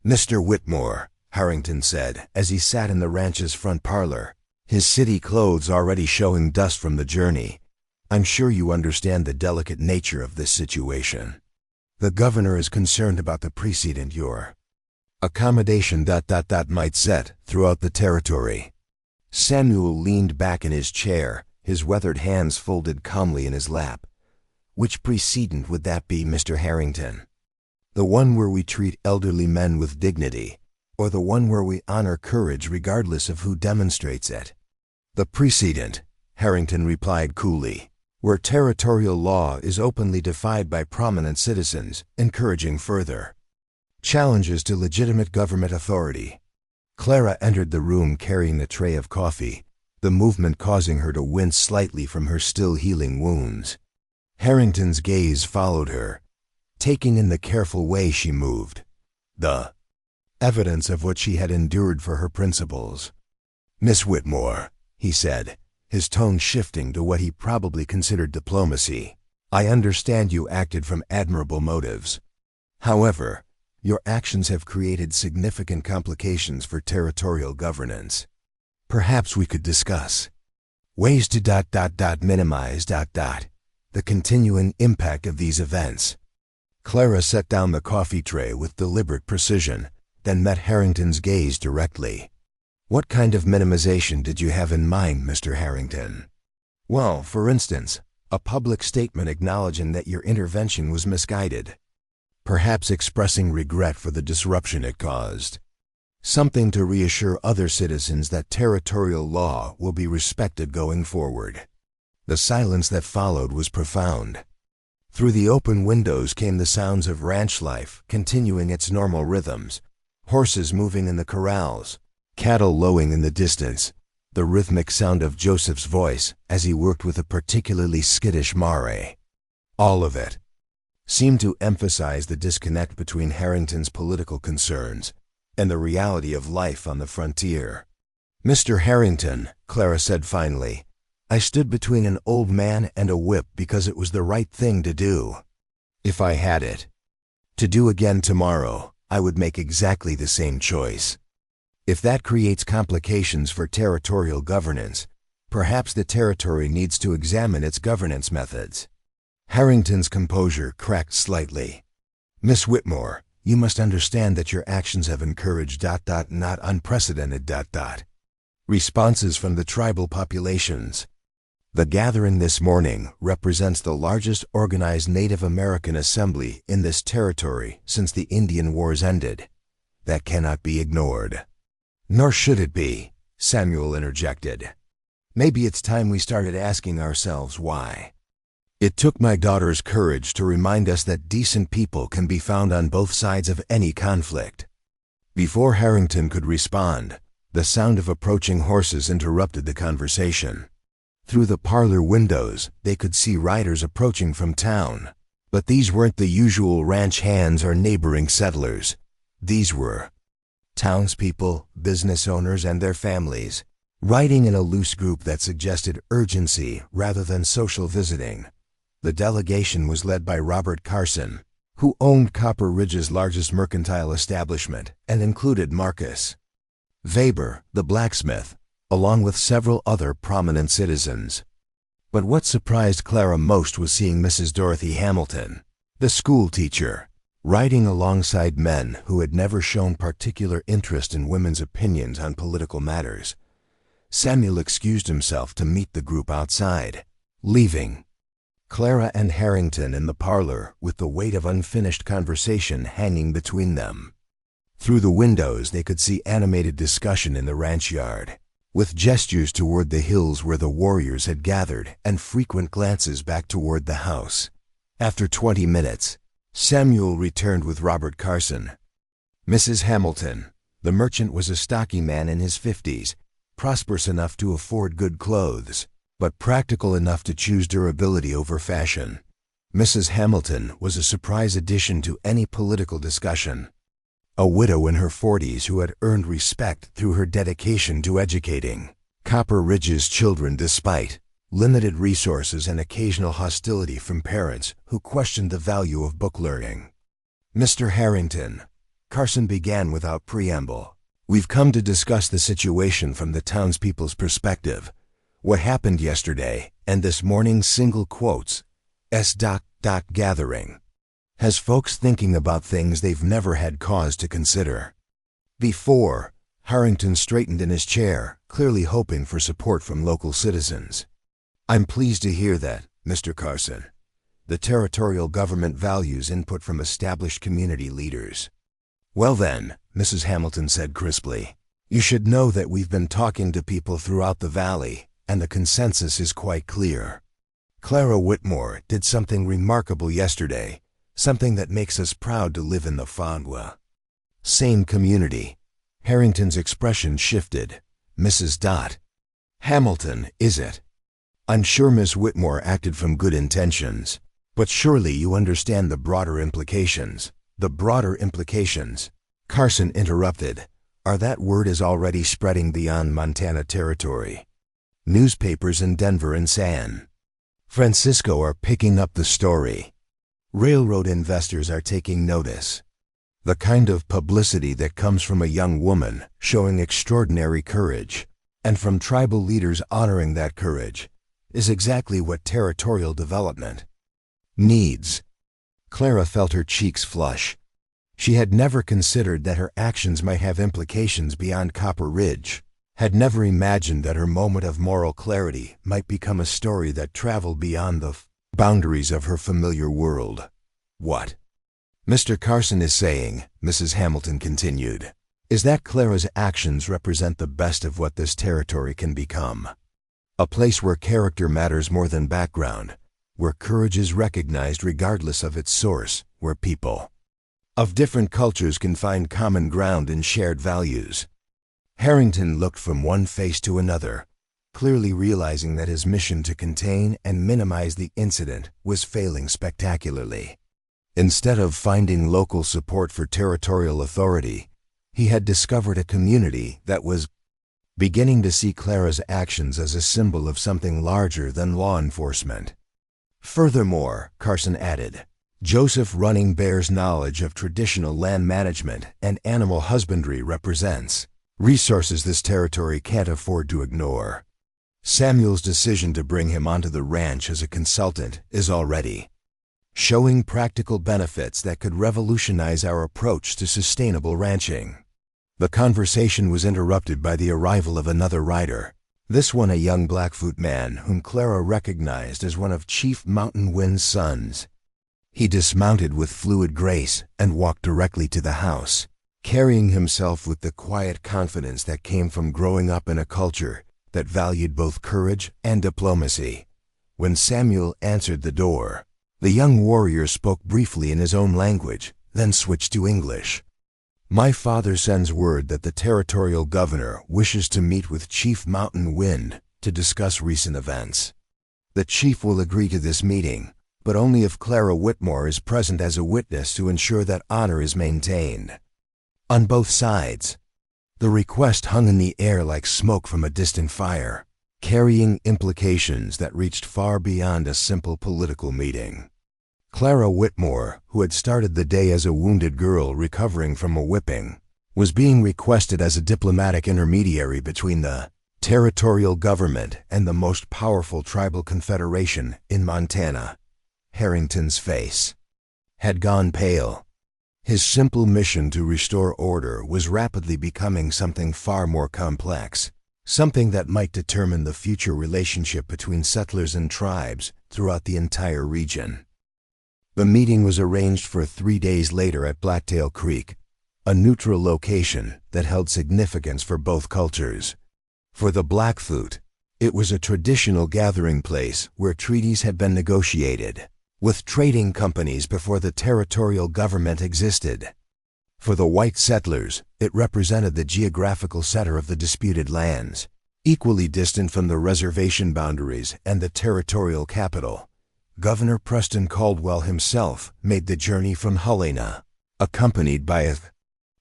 Speaker 1: "Mr. Whitmore," Harrington said as he sat in the ranch's front parlor, his city clothes already showing dust from the journey, "I'm sure you understand the delicate nature of this situation. The governor is concerned about the precedent your accommodation might set throughout the territory." Samuel leaned back in his chair, his weathered hands folded calmly in his lap. "Which precedent would that be, Mr. Harrington? The one where we treat elderly men with dignity, or the one where we honor courage regardless of who demonstrates it?" "The precedent," Harrington replied coolly, "where territorial law is openly defied by prominent citizens, encouraging further challenges to legitimate government authority." Clara entered the room carrying the tray of coffee, the movement causing her to wince slightly from her still healing wounds. Harrington's gaze followed her, taking in the careful way she moved, the evidence of what she had endured for her principles. "Miss Whitmore," he said, his tone shifting to what he probably considered diplomacy, "I understand you acted from admirable motives. However, your actions have created significant complications for territorial governance. Perhaps we could discuss ways to minimize the continuing impact of these events." Clara set down the coffee tray with deliberate precision, then met Harrington's gaze directly. "What kind of minimization did you have in mind, Mr. Harrington?" "Well, for instance, a public statement acknowledging that your intervention was misguided. Perhaps expressing regret for the disruption it caused. Something to reassure other citizens that territorial law will be respected going forward." The silence that followed was profound. Through the open windows came the sounds of ranch life continuing its normal rhythms, horses moving in the corrals, cattle lowing in the distance, the rhythmic sound of Joseph's voice as he worked with a particularly skittish mare. All of it seemed to emphasize the disconnect between Harrington's political concerns and the reality of life on the frontier. "Mr. Harrington," Clara said finally, "I stood between an old man and a whip because it was the right thing to do. If I had it to do again tomorrow, I would make exactly the same choice. If that creates complications for territorial governance, perhaps the territory needs to examine its governance methods." Harrington's composure cracked slightly. "Miss Whitmore, you must understand that your actions have encouraged not unprecedented responses from the tribal populations. The gathering this morning represents the largest organized Native American assembly in this territory since the Indian Wars ended. That cannot be ignored." "Nor should it be," Samuel interjected. "Maybe it's time we started asking ourselves why." "It took my daughter's courage to remind us that decent people can be found on both sides of any conflict." Before Harrington could respond, the sound of approaching horses interrupted the conversation. Through the parlor windows, they could see riders approaching from town, But these weren't the usual ranch hands or neighboring settlers. These were townspeople, business owners, and their families, riding in a loose group that suggested urgency rather than social visiting. The delegation was led by Robert Carson, who owned Copper Ridge's largest mercantile establishment, and included Marcus Weber, the blacksmith, along with several other prominent citizens. But what surprised Clara most was seeing Mrs. Dorothy Hamilton, the school teacher, riding alongside men who had never shown particular interest in women's opinions on political matters. Samuel excused himself to meet the group outside, leaving Clara and Harrington in the parlor with the weight of unfinished conversation hanging between them. Through the windows they could see animated discussion in the ranch yard, with gestures toward the hills where the warriors had gathered and frequent glances back toward the house. After 20 minutes, Samuel returned with Robert Carson. Mrs. Hamilton, the merchant, was a stocky man in his 50s, prosperous enough to afford good clothes, but practical enough to choose durability over fashion. Mrs. Hamilton was a surprise addition to any political discussion. A widow in her 40s who had earned respect through her dedication to educating Copper Ridge's children despite limited resources and occasional hostility from parents who questioned the value of book learning. "Mr. Harrington," Carson began without preamble, "we've come to discuss the situation from the townspeople's perspective. What happened yesterday and this morning's single quotes gathering has folks thinking about things they've never had cause to consider." Before, Harrington straightened in his chair, clearly hoping for support from local citizens. "I'm pleased to hear that, Mr. Carson. The territorial government values input from established community leaders." "Well then," Mrs. Hamilton said crisply, "you should know that we've been talking to people throughout the valley, and the consensus is quite clear. Clara Whitmore did something remarkable yesterday, something that makes us proud to live in the Fondwa same community." Harrington's expression shifted. "Mrs. Hamilton, is it? I'm sure Miss Whitmore acted from good intentions, but surely you understand the broader implications." "The broader implications," Carson interrupted, "are that word is already spreading beyond Montana territory. Newspapers in Denver and San Francisco are picking up the story. Railroad investors are taking notice. The kind of publicity that comes from a young woman showing extraordinary courage, and from tribal leaders honoring that courage, is exactly what territorial development needs." Clara felt her cheeks flush. She had never considered that her actions might have implications beyond Copper Ridge, had never imagined that her moment of moral clarity might become a story that traveled beyond the boundaries of her familiar world. "What Mr. Carson is saying," Mrs. Hamilton continued, "is that Clara's actions represent the best of what this territory can become. A place where character matters more than background, where courage is recognized regardless of its source, where people of different cultures can find common ground and shared values." Harrington looked from one face to another, clearly realizing that his mission to contain and minimize the incident was failing spectacularly. Instead of finding local support for territorial authority, he had discovered a community that was beginning to see Clara's actions as a symbol of something larger than law enforcement. "Furthermore," Carson added, "Joseph Running Bear's knowledge of traditional land management and animal husbandry represents resources this territory can't afford to ignore. Samuel's decision to bring him onto the ranch as a consultant is already showing practical benefits that could revolutionize our approach to sustainable ranching." The conversation was interrupted by the arrival of another rider, this one a young Blackfoot man whom Clara recognized as one of Chief Mountain Wind's sons. He dismounted with fluid grace and walked directly to the house, carrying himself with the quiet confidence that came from growing up in a culture that valued both courage and diplomacy. When Samuel answered the door, the young warrior spoke briefly in his own language, then switched to English. "My father sends word that the territorial governor wishes to meet with Chief Mountain Wind to discuss recent events. The chief will agree to this meeting, but only if Clara Whitmore is present as a witness to ensure that honor is maintained. On both sides, the request hung in the air like smoke from a distant fire, carrying implications that reached far beyond a simple political meeting. Clara Whitmore, who had started the day as a wounded girl recovering from a whipping, was being requested as a diplomatic intermediary between the territorial government and the most powerful tribal confederation in Montana. Harrington's face had gone pale. His simple mission to restore order was rapidly becoming something far more complex, something that might determine the future relationship between settlers and tribes throughout the entire region. The meeting was arranged for 3 days later at Blacktail Creek, a neutral location that held significance for both cultures. For the Blackfoot, it was a traditional gathering place where treaties had been negotiated with trading companies before the territorial government existed. For the white settlers, it represented the geographical center of the disputed lands, equally distant from the reservation boundaries and the territorial capital. Governor Preston Caldwell himself made the journey from Helena, accompanied by a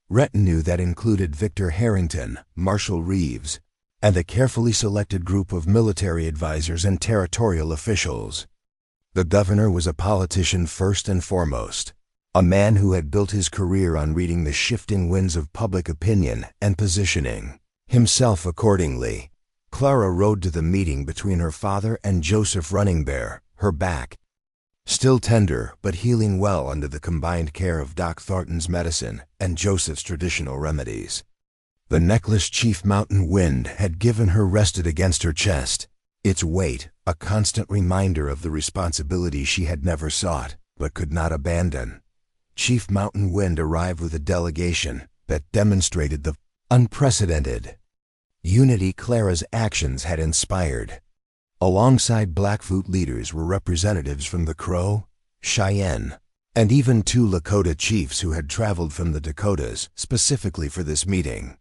Speaker 1: retinue that included Victor Harrington, Marshall Reeves, and a carefully selected group of military advisors and territorial officials. The governor was a politician first and foremost, a man who had built his career on reading the shifting winds of public opinion and positioning himself accordingly. Clara rode to the meeting between her father and Joseph Running Bear, her back still tender but healing well under the combined care of Doc Thornton's medicine and Joseph's traditional remedies. The necklace Chief Mountain Wind had given her rested against her chest, its weight a constant reminder of the responsibility she had never sought but could not abandon. Chief Mountain Wind arrived with a delegation that demonstrated the unprecedented unity Clara's actions had inspired. Alongside Blackfoot leaders were representatives from the Crow, Cheyenne, and even 2 Lakota chiefs who had traveled from the Dakotas specifically for this meeting.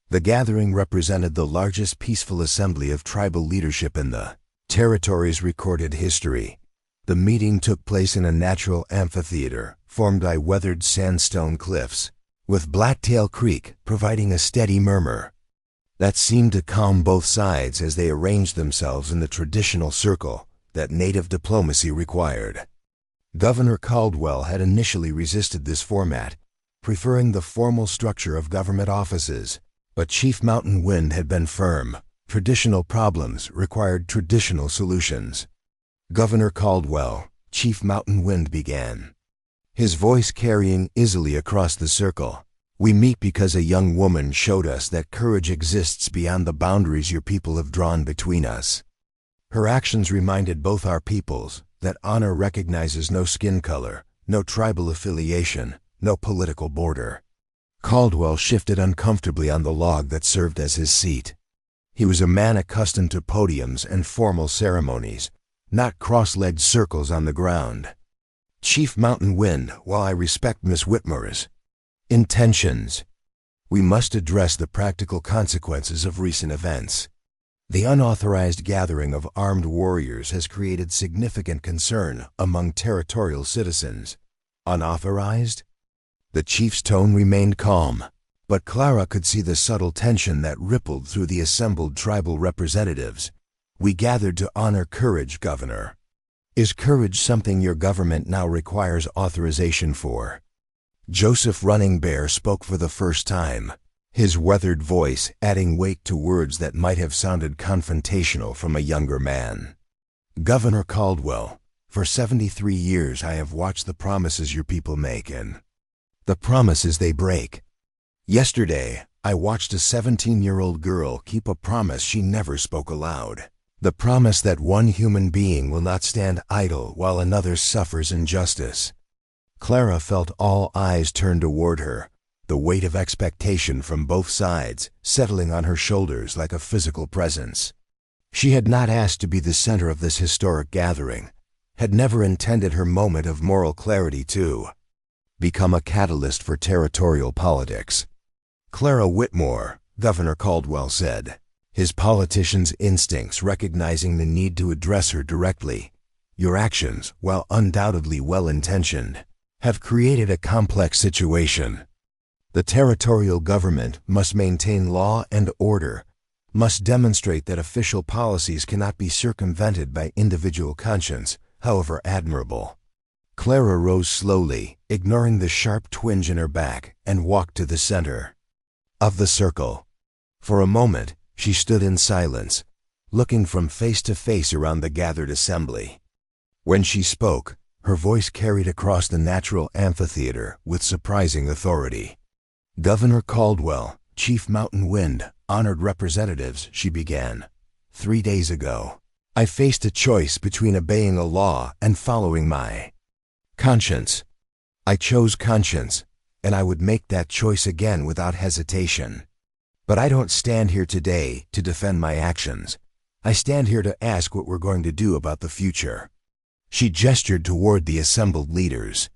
Speaker 1: The gathering represented the largest peaceful assembly of tribal leadership in the territory's recorded history. The meeting took place in a natural amphitheater formed by weathered sandstone cliffs, with Blacktail Creek providing a steady murmur that seemed to calm both sides as they arranged themselves in the traditional circle that native diplomacy required. Governor Caldwell had initially resisted this format, preferring the formal structure of government offices, but Chief Mountain Wind had been firm. Traditional problems required traditional solutions. Governor Caldwell, Chief Mountain Wind began, his voice carrying easily across the circle. "We meet because a young woman showed us that courage exists beyond the boundaries your people have drawn between us. Her actions reminded both our peoples that honor recognizes no skin color, no tribal affiliation, no political border." Caldwell shifted uncomfortably on the log that served as his seat. He was a man accustomed to podiums and formal ceremonies, not cross-legged circles on the ground. "Chief Mountain Wind, while I respect Miss Whitmore's intentions, we must address the practical consequences of recent events. The unauthorized gathering of armed warriors has created significant concern among territorial citizens." "Unauthorized?" The chief's tone remained calm, but Clara could see the subtle tension that rippled through the assembled tribal representatives. "We gathered to honor courage, Governor. Is courage something your government now requires authorization for?" Joseph Running Bear spoke for the first time, his weathered voice adding weight to words that might have sounded confrontational from a younger man. "Governor Caldwell, for 73 years I have watched the promises your people make and the promises they break. Yesterday, I watched a 17-year-old girl keep a promise she never spoke aloud. The promise that one human being will not stand idle while another suffers injustice." Clara felt all eyes turn toward her, the weight of expectation from both sides settling on her shoulders like a physical presence. She had not asked to be the center of this historic gathering, had never intended her moment of moral clarity to become a catalyst for territorial politics. "Clara Whitmore," Governor Caldwell said, his politician's instincts recognizing the need to address her directly. Your actions, while undoubtedly well-intentioned, have created a complex situation. The territorial government must maintain law and order, must demonstrate that official policies cannot be circumvented by individual conscience, however admirable. Clara rose slowly, ignoring the sharp twinge in her back, and walked to the center of the circle. For a moment, she stood in silence, looking from face to face around the gathered assembly. When she spoke, her voice carried across the natural amphitheater with surprising authority. "Governor Caldwell, Chief Mountain Wind, honored representatives," she began. "3 days ago, I faced a choice between obeying a law and following my conscience. I chose conscience, and I would make that choice again without hesitation. But I don't stand here today to defend my actions. I stand here to ask what we're going to do about the future." She gestured toward the assembled leaders.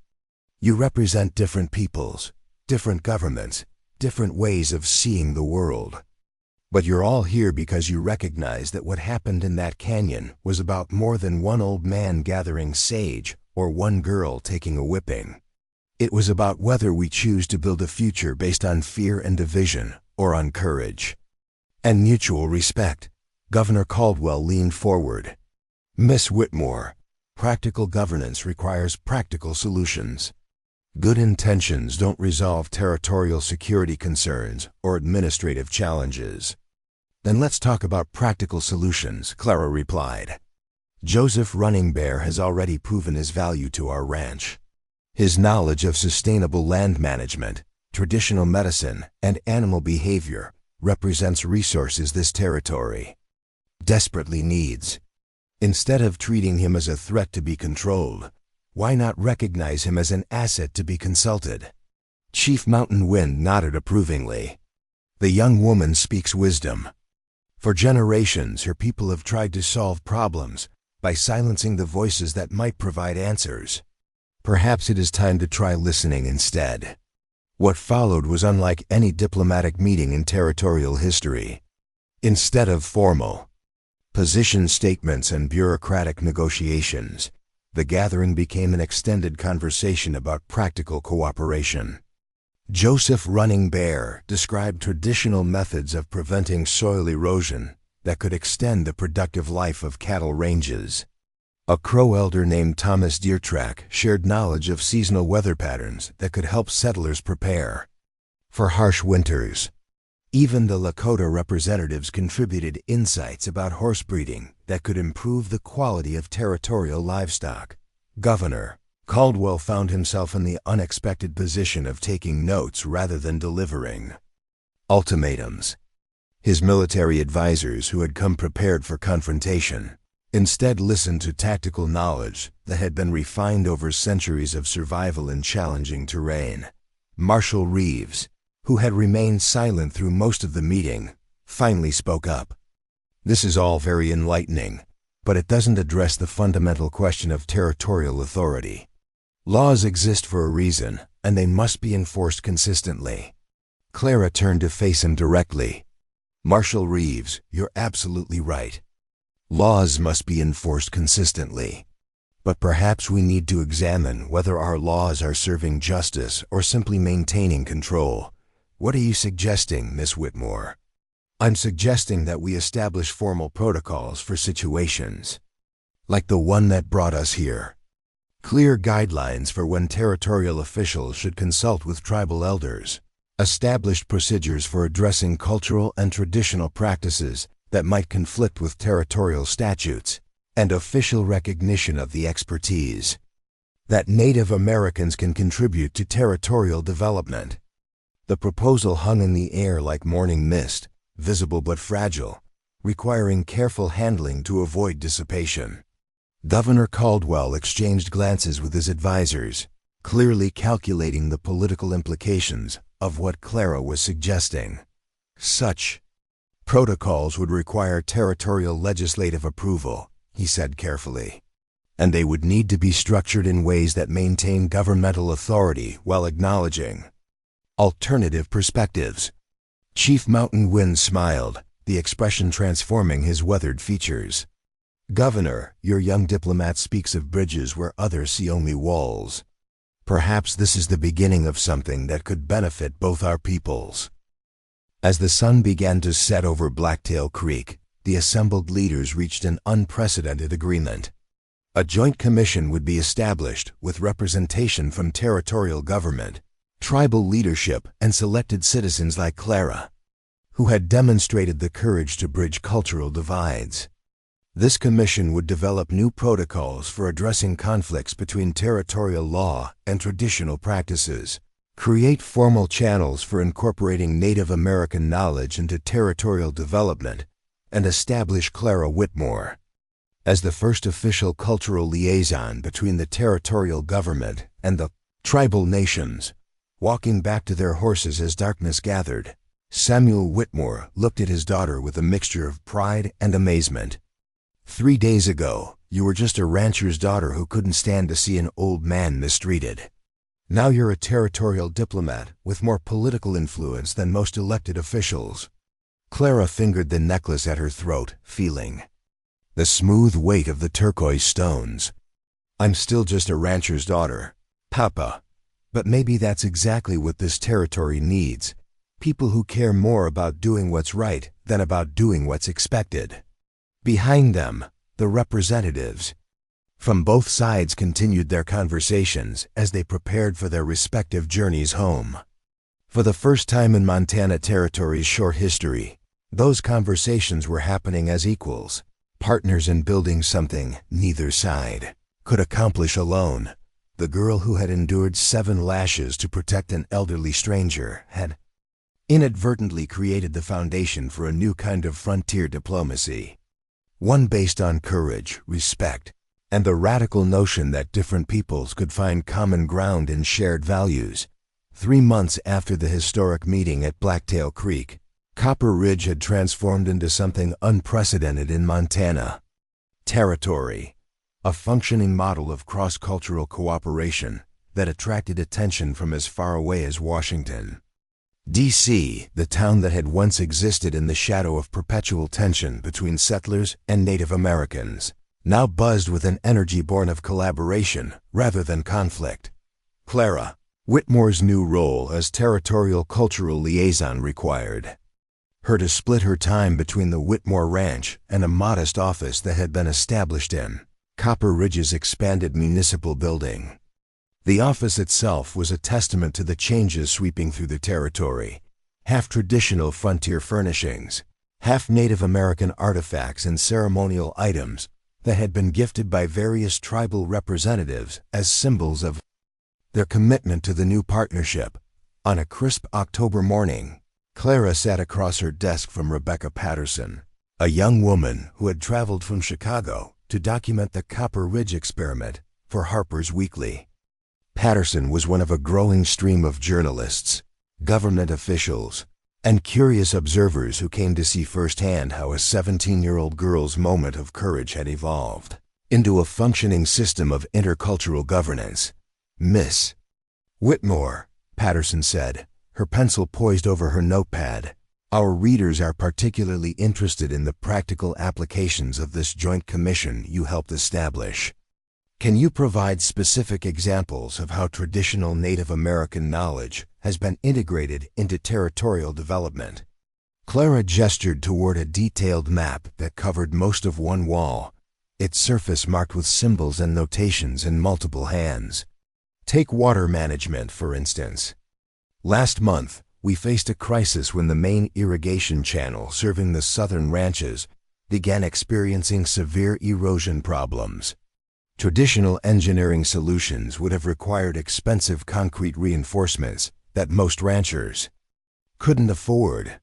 Speaker 1: "You represent different peoples, different governments, different ways of seeing the world. But you're all here because you recognize that what happened in that canyon was about more than one old man gathering sage or one girl taking a whipping. It was about whether we choose to build a future based on fear and division or on courage and mutual respect." Governor Caldwell leaned forward. "Miss Whitmore, practical governance requires practical solutions. Good intentions don't resolve territorial security concerns or administrative challenges." "Then let's talk about practical solutions," Clara replied. "Joseph Running Bear has already proven his value to our ranch. His knowledge of sustainable land management, traditional medicine, and animal behavior represents resources this territory desperately needs. Instead of treating him as a threat to be controlled, why not recognize him as an asset to be consulted?" Chief Mountain Wind nodded approvingly. "The young woman speaks wisdom. For generations, her people have tried to solve problems by silencing the voices that might provide answers. Perhaps it is time to try listening instead." What followed was unlike any diplomatic meeting in territorial history. Instead of formal position statements and bureaucratic negotiations, the gathering became an extended conversation about practical cooperation. Joseph Running Bear described traditional methods of preventing soil erosion that could extend the productive life of cattle ranges. A Crow elder named Thomas Deertrack shared knowledge of seasonal weather patterns that could help settlers prepare for harsh winters. Even the Lakota representatives contributed insights about horse breeding that could improve the quality of territorial livestock. Governor Caldwell found himself in the unexpected position of taking notes rather than delivering ultimatums. His military advisors, who had come prepared for confrontation, instead listened to tactical knowledge that had been refined over centuries of survival in challenging terrain. Marshal Reeves, who had remained silent through most of the meeting, finally spoke up. "This is all very enlightening, but it doesn't address the fundamental question of territorial authority. Laws exist for a reason, and they must be enforced consistently." Clara turned to face him directly. "Marshal Reeves, you're absolutely right. Laws must be enforced consistently. But perhaps we need to examine whether our laws are serving justice or simply maintaining control. What are you suggesting, Miss Whitmore?" "I'm suggesting that we establish formal protocols for situations like the one that brought us here. Clear guidelines for when territorial officials should consult with tribal elders. Established procedures for addressing cultural and traditional practices that might conflict with territorial statutes, and official recognition of the expertise that Native Americans can contribute to territorial development." The proposal hung in the air like morning mist, visible but fragile, requiring careful handling to avoid dissipation. Governor Caldwell exchanged glances with his advisors, clearly calculating the political implications of what Clara was suggesting. Such protocols would require territorial legislative approval, he said carefully, and they would need to be structured in ways that maintain governmental authority while acknowledging alternative perspectives. Chief Mountain Wind smiled, the expression transforming his weathered features. Governor, your young diplomat speaks of bridges where others see only walls. Perhaps this is the beginning of something that could benefit both our peoples. As the sun began to set over Blacktail Creek, the assembled leaders reached an unprecedented agreement. A joint commission would be established with representation from territorial government, tribal leadership, and selected citizens like Clara, who had demonstrated the courage to bridge cultural divides. This commission would develop new protocols for addressing conflicts between territorial law and traditional practices, create formal channels for incorporating Native American knowledge into territorial development, and establish Clara Whitmore as the first official cultural liaison between the territorial government and the tribal nations. Walking back to their horses as darkness gathered, Samuel Whitmore looked at his daughter with a mixture of pride and amazement. 3 days ago, you were just a rancher's daughter who couldn't stand to see an old man mistreated. Now you're a territorial diplomat with more political influence than most elected officials. Clara fingered the necklace at her throat, feeling the smooth weight of the turquoise stones. I'm still just a rancher's daughter, Papa. But maybe that's exactly what this territory needs. People who care more about doing what's right than about doing what's expected. Behind them, the representatives from both sides continued their conversations as they prepared for their respective journeys home. For the first time in Montana Territory's short history, those conversations were happening as equals, partners in building something neither side could accomplish alone. The girl who had endured 7 lashes to protect an elderly stranger had inadvertently created the foundation for a new kind of frontier diplomacy. One based on courage, respect, and the radical notion that different peoples could find common ground in shared values. 3 months after the historic meeting at Blacktail Creek, Copper Ridge had transformed into something unprecedented in Montana. Territory, a functioning model of cross-cultural cooperation that attracted attention from as far away as Washington. D.C., the town that had once existed in the shadow of perpetual tension between settlers and Native Americans, now buzzed with an energy born of collaboration rather than conflict. Clara Whitmore's new role as territorial cultural liaison required her to split her time between the Whitmore Ranch and a modest office that had been established in Copper Ridge's expanded municipal building. The office itself was a testament to the changes sweeping through the territory. Half traditional frontier furnishings, half Native American artifacts and ceremonial items that had been gifted by various tribal representatives as symbols of their commitment to the new partnership. On a crisp October morning, Clara sat across her desk from Rebecca Patterson, a young woman who had traveled from Chicago to document the Copper Ridge experiment for Harper's Weekly. Patterson was one of a growing stream of journalists, government officials, and curious observers who came to see firsthand how a 17-year-old girl's moment of courage had evolved into a functioning system of intercultural governance. Miss Whitmore, Patterson said, her pencil poised over her notepad, our readers are particularly interested in the practical applications of this joint commission you helped establish. Can you provide specific examples of how traditional Native American knowledge has been integrated into territorial development? Clara gestured toward a detailed map that covered most of one wall, its surface marked with symbols and notations in multiple hands. Take water management, for instance. Last month, we faced a crisis when the main irrigation channel serving the southern ranches began experiencing severe erosion problems. Traditional engineering solutions would have required expensive concrete reinforcements that most ranchers couldn't afford.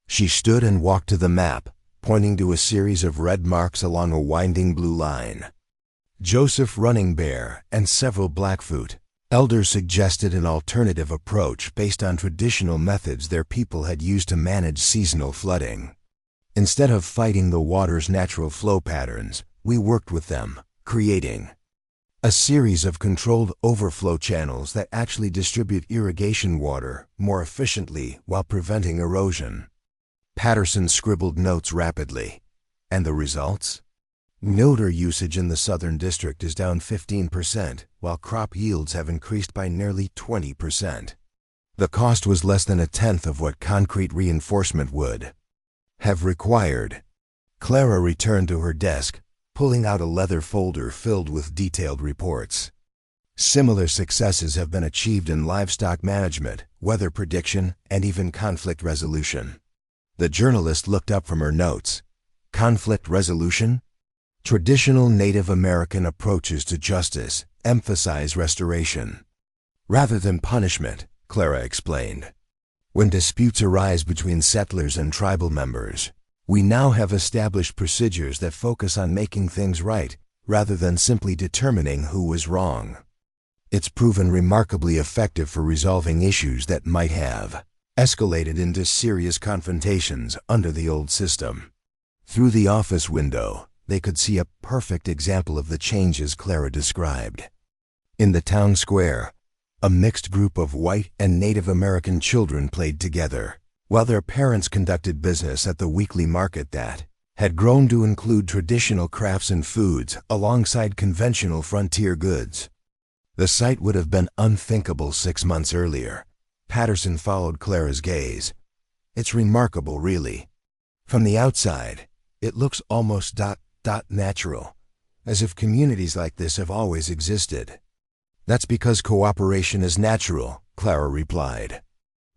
Speaker 1: She stood and walked to the map, pointing to a series of red marks along a winding blue line. Joseph Running Bear and several Blackfoot elders suggested an alternative approach based on traditional methods their people had used to manage seasonal flooding. Instead of fighting the water's natural flow patterns, we worked with them, creating a series of controlled overflow channels that actually distribute irrigation water more efficiently while preventing erosion. Patterson scribbled notes rapidly. And the results? Noter usage in the southern district is down 15%, while crop yields have increased by nearly 20%. The cost was less than a tenth of what concrete reinforcement would have required. Clara returned to her desk, pulling out a leather folder filled with detailed reports. Similar successes have been achieved in livestock management, weather prediction, and even conflict resolution. The journalist looked up from her notes. Conflict resolution? Traditional Native American approaches to justice emphasize restoration rather than punishment, Clara explained. When disputes arise between settlers and tribal members, we now have established procedures that focus on making things right rather than simply determining who was wrong. It's proven remarkably effective for resolving issues that might have escalated into serious confrontations under the old system. Through the office window, they could see a perfect example of the changes Clara described. In the town square, a mixed group of white and Native American children played together, while their parents conducted business at the weekly market that had grown to include traditional crafts and foods alongside conventional frontier goods. The sight would have been unthinkable 6 months earlier. Patterson followed Clara's gaze. It's remarkable, really. From the outside, it looks almost natural, as if communities like this have always existed. That's because cooperation is natural, Clara replied.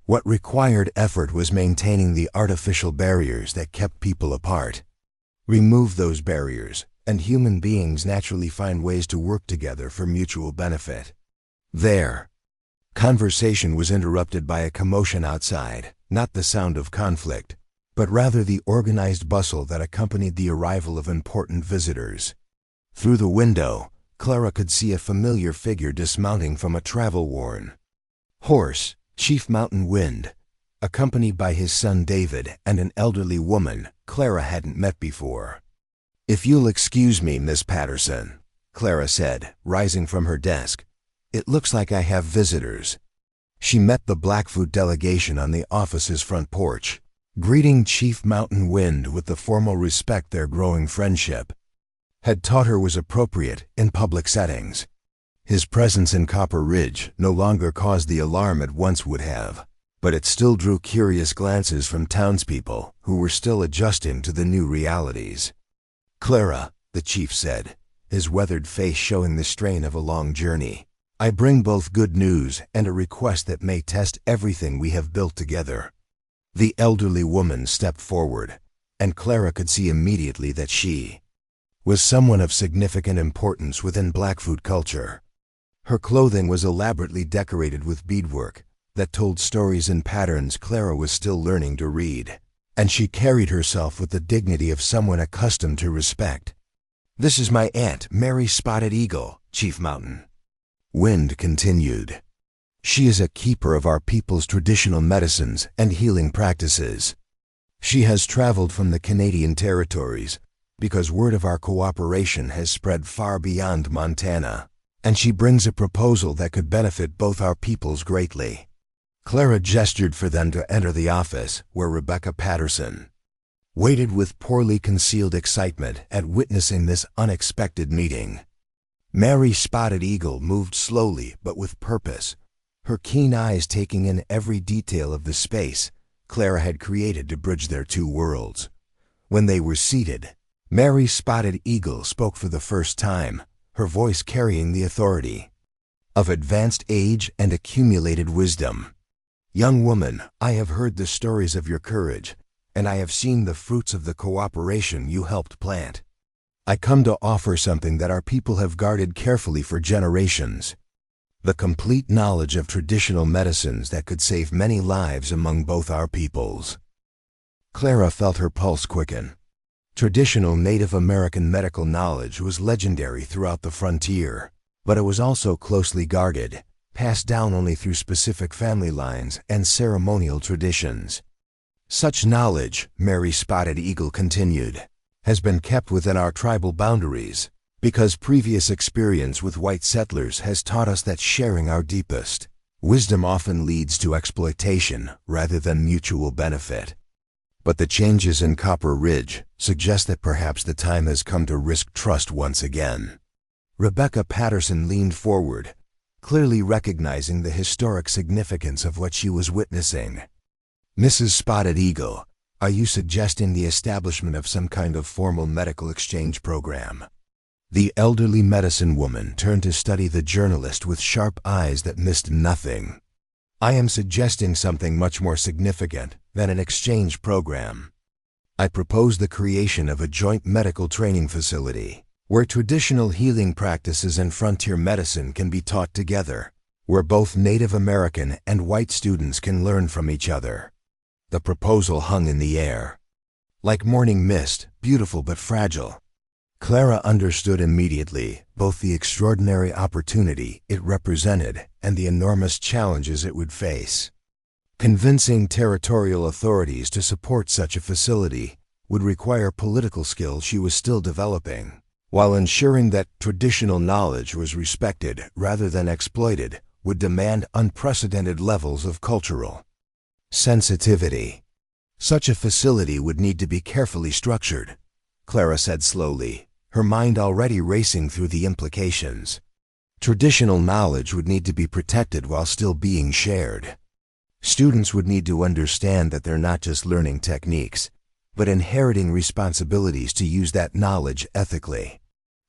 Speaker 1: What required effort was maintaining the artificial barriers that kept people apart. Remove those barriers, and human beings naturally find ways to work together for mutual benefit. There. Conversation was interrupted by a commotion outside, not the sound of conflict, but rather the organized bustle that accompanied the arrival of important visitors. Through the window, Clara could see a familiar figure dismounting from a travel-worn horse, Chief Mountain Wind, accompanied by his son David and an elderly woman Clara hadn't met before. "If you'll excuse me, Miss Patterson," Clara said, rising from her desk. "It looks like I have visitors." She met the Blackfoot delegation on the office's front porch, greeting Chief Mountain Wind with the formal respect their growing friendship had taught her was appropriate in public settings. His presence in Copper Ridge no longer caused the alarm it once would have, but it still drew curious glances from townspeople who were still adjusting to the new realities. "Clara," the chief said, his weathered face showing the strain of a long journey, "I bring both good news and a request that may test everything we have built together." The elderly woman stepped forward, and Clara could see immediately that she was someone of significant importance within Blackfoot culture. Her clothing was elaborately decorated with beadwork that told stories and patterns Clara was still learning to read, and she carried herself with the dignity of someone accustomed to respect. "This is my aunt, Mary Spotted Eagle, Chief Mountain," Wind continued. "She is a keeper of our people's traditional medicines and healing practices. She has traveled from the Canadian territories because word of our cooperation has spread far beyond Montana, and she brings a proposal that could benefit both our peoples greatly." Clara gestured for them to enter the office, where Rebecca Patterson waited with poorly concealed excitement at witnessing this unexpected meeting. Mary Spotted Eagle moved slowly but with purpose, her keen eyes taking in every detail of the space Clara had created to bridge their two worlds. When they were seated, Mary Spotted Eagle spoke for the first time, her voice carrying the authority of advanced age and accumulated wisdom. "Young woman, I have heard the stories of your courage, and I have seen the fruits of the cooperation you helped plant. I come to offer something that our people have guarded carefully for generations: the complete knowledge of traditional medicines that could save many lives among both our peoples." Clara felt her pulse quicken. Traditional Native American medical knowledge was legendary throughout the frontier, but it was also closely guarded, passed down only through specific family lines and ceremonial traditions. "Such knowledge," Mary Spotted Eagle continued, "has been kept within our tribal boundaries because previous experience with white settlers has taught us that sharing our deepest wisdom often leads to exploitation rather than mutual benefit. But the changes in Copper Ridge suggest that perhaps the time has come to risk trust once again. Rebecca Patterson leaned forward, clearly recognizing the historic significance of what she was witnessing. "Mrs. Spotted Eagle, are you suggesting the establishment of some kind of formal medical exchange program?" The elderly medicine woman turned to study the journalist with sharp eyes that missed nothing. "I am suggesting something much more significant than an exchange program. I propose the creation of a joint medical training facility, where traditional healing practices and frontier medicine can be taught together, where both Native American and white students can learn from each other." The proposal hung in the air. Like morning mist, beautiful but fragile. Clara understood immediately both the extraordinary opportunity it represented and the enormous challenges it would face. Convincing territorial authorities to support such a facility would require political skills she was still developing, while ensuring that traditional knowledge was respected rather than exploited would demand unprecedented levels of cultural sensitivity. Such a facility would need to be carefully structured, Clara said slowly, her mind already racing through the implications. Traditional knowledge would need to be protected while still being shared. Students would need to understand that they're not just learning techniques, but inheriting responsibilities to use that knowledge ethically.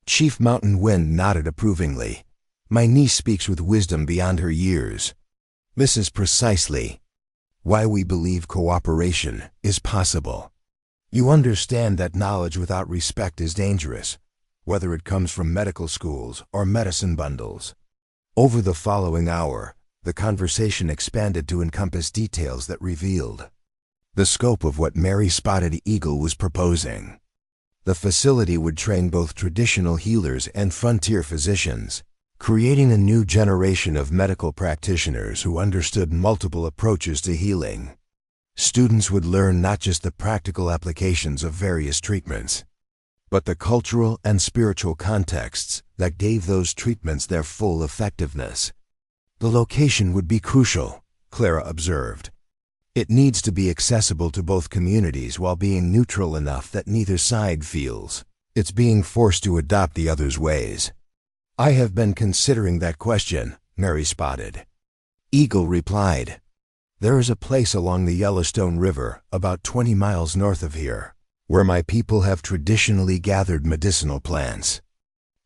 Speaker 1: Chief Mountain Wind nodded approvingly. "My niece speaks with wisdom beyond her years. This is precisely why we believe cooperation is possible. You understand that knowledge without respect is dangerous, whether it comes from medical schools or medicine bundles." Over the following hour, the conversation expanded to encompass details that revealed the scope of what Mary Spotted Eagle was proposing. The facility would train both traditional healers and frontier physicians, creating a new generation of medical practitioners who understood multiple approaches to healing. Students would learn not just the practical applications of various treatments, but the cultural and spiritual contexts that gave those treatments their full effectiveness. The location would be crucial, Clara observed. It needs to be accessible to both communities while being neutral enough that neither side feels it's being forced to adopt the other's ways. "I have been considering that question," Mary Spotted Eagle replied. "There is a place along the Yellowstone River, about 20 miles north of here, where my people have traditionally gathered medicinal plants.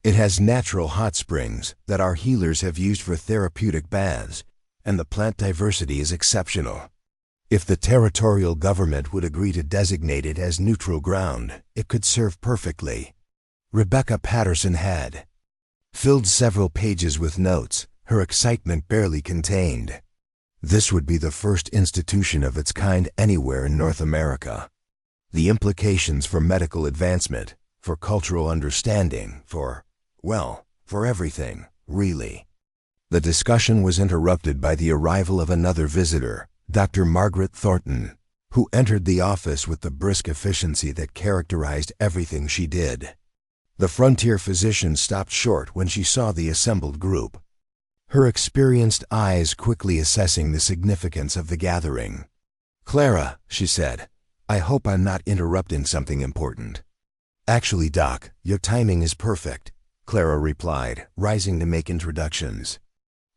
Speaker 1: It has natural hot springs that our healers have used for therapeutic baths, and the plant diversity is exceptional. If the territorial government would agree to designate it as neutral ground, it could serve perfectly." Rebecca Patterson had filled several pages with notes, her excitement barely contained. This would be the first institution of its kind anywhere in North America. The implications for medical advancement, for cultural understanding, for everything, really. The discussion was interrupted by the arrival of another visitor, Dr. Margaret Thornton, who entered the office with the brisk efficiency that characterized everything she did. The frontier physician stopped short when she saw the assembled group, her experienced eyes quickly assessing the significance of the gathering. "Clara," she said, "I hope I'm not interrupting something important." "Actually, Doc, your timing is perfect," Clara replied, rising to make introductions.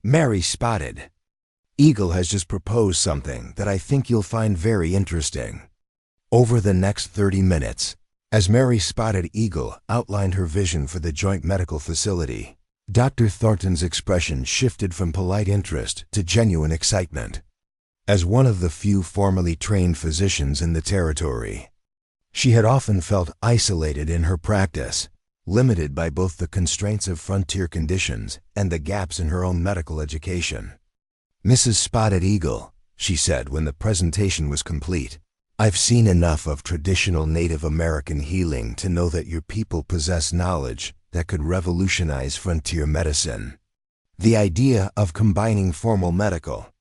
Speaker 1: "Mary Spotted Eagle has just proposed something that I think you'll find very interesting." Over the next 30 minutes, as Mary Spotted Eagle outlined her vision for the joint medical facility, Dr. Thornton's expression shifted from polite interest to genuine excitement. As one of the few formally trained physicians in the territory, she had often felt isolated in her practice, limited by both the constraints of frontier conditions and the gaps in her own medical education. "Mrs. Spotted Eagle," she said when the presentation was complete, "I've seen enough of traditional Native American healing to know that your people possess knowledge that could revolutionize frontier medicine. The idea of combining formal medical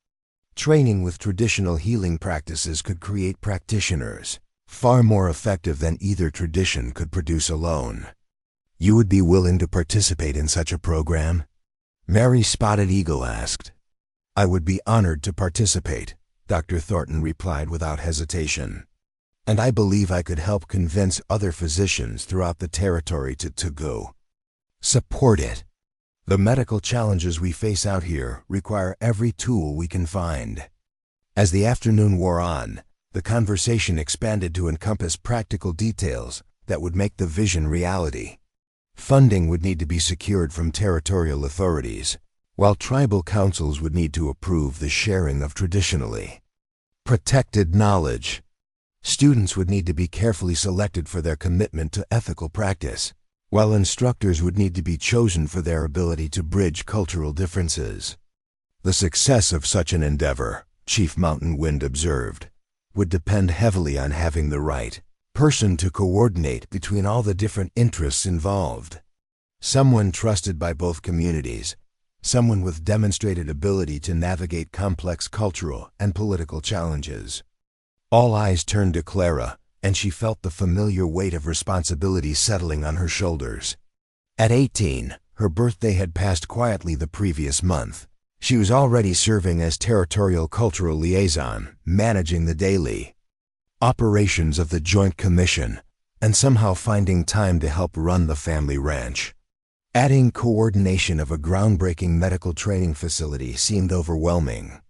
Speaker 1: training with traditional healing practices could create practitioners far more effective than either tradition could produce alone. You would be willing to participate in such a program?" Mary Spotted Eagle asked. "I would be honored to participate," Dr. Thornton replied without hesitation. and I believe I could help convince other physicians throughout the territory to go. Support it. The medical challenges we face out here require every tool we can find." As the afternoon wore on, the conversation expanded to encompass practical details that would make the vision reality. Funding would need to be secured from territorial authorities, while tribal councils would need to approve the sharing of traditionally protected knowledge. Students would need to be carefully selected for their commitment to ethical practice, while instructors would need to be chosen for their ability to bridge cultural differences. The success of such an endeavor, Chief Mountain Wind observed, would depend heavily on having the right person to coordinate between all the different interests involved. Someone trusted by both communities, someone with demonstrated ability to navigate complex cultural and political challenges. All eyes turned to Clara, and she felt the familiar weight of responsibility settling on her shoulders. At 18, her birthday had passed quietly the previous month. She was already serving as territorial cultural liaison, managing the daily operations of the Joint Commission, and somehow finding time to help run the family ranch. Adding coordination of a groundbreaking medical training facility seemed overwhelming.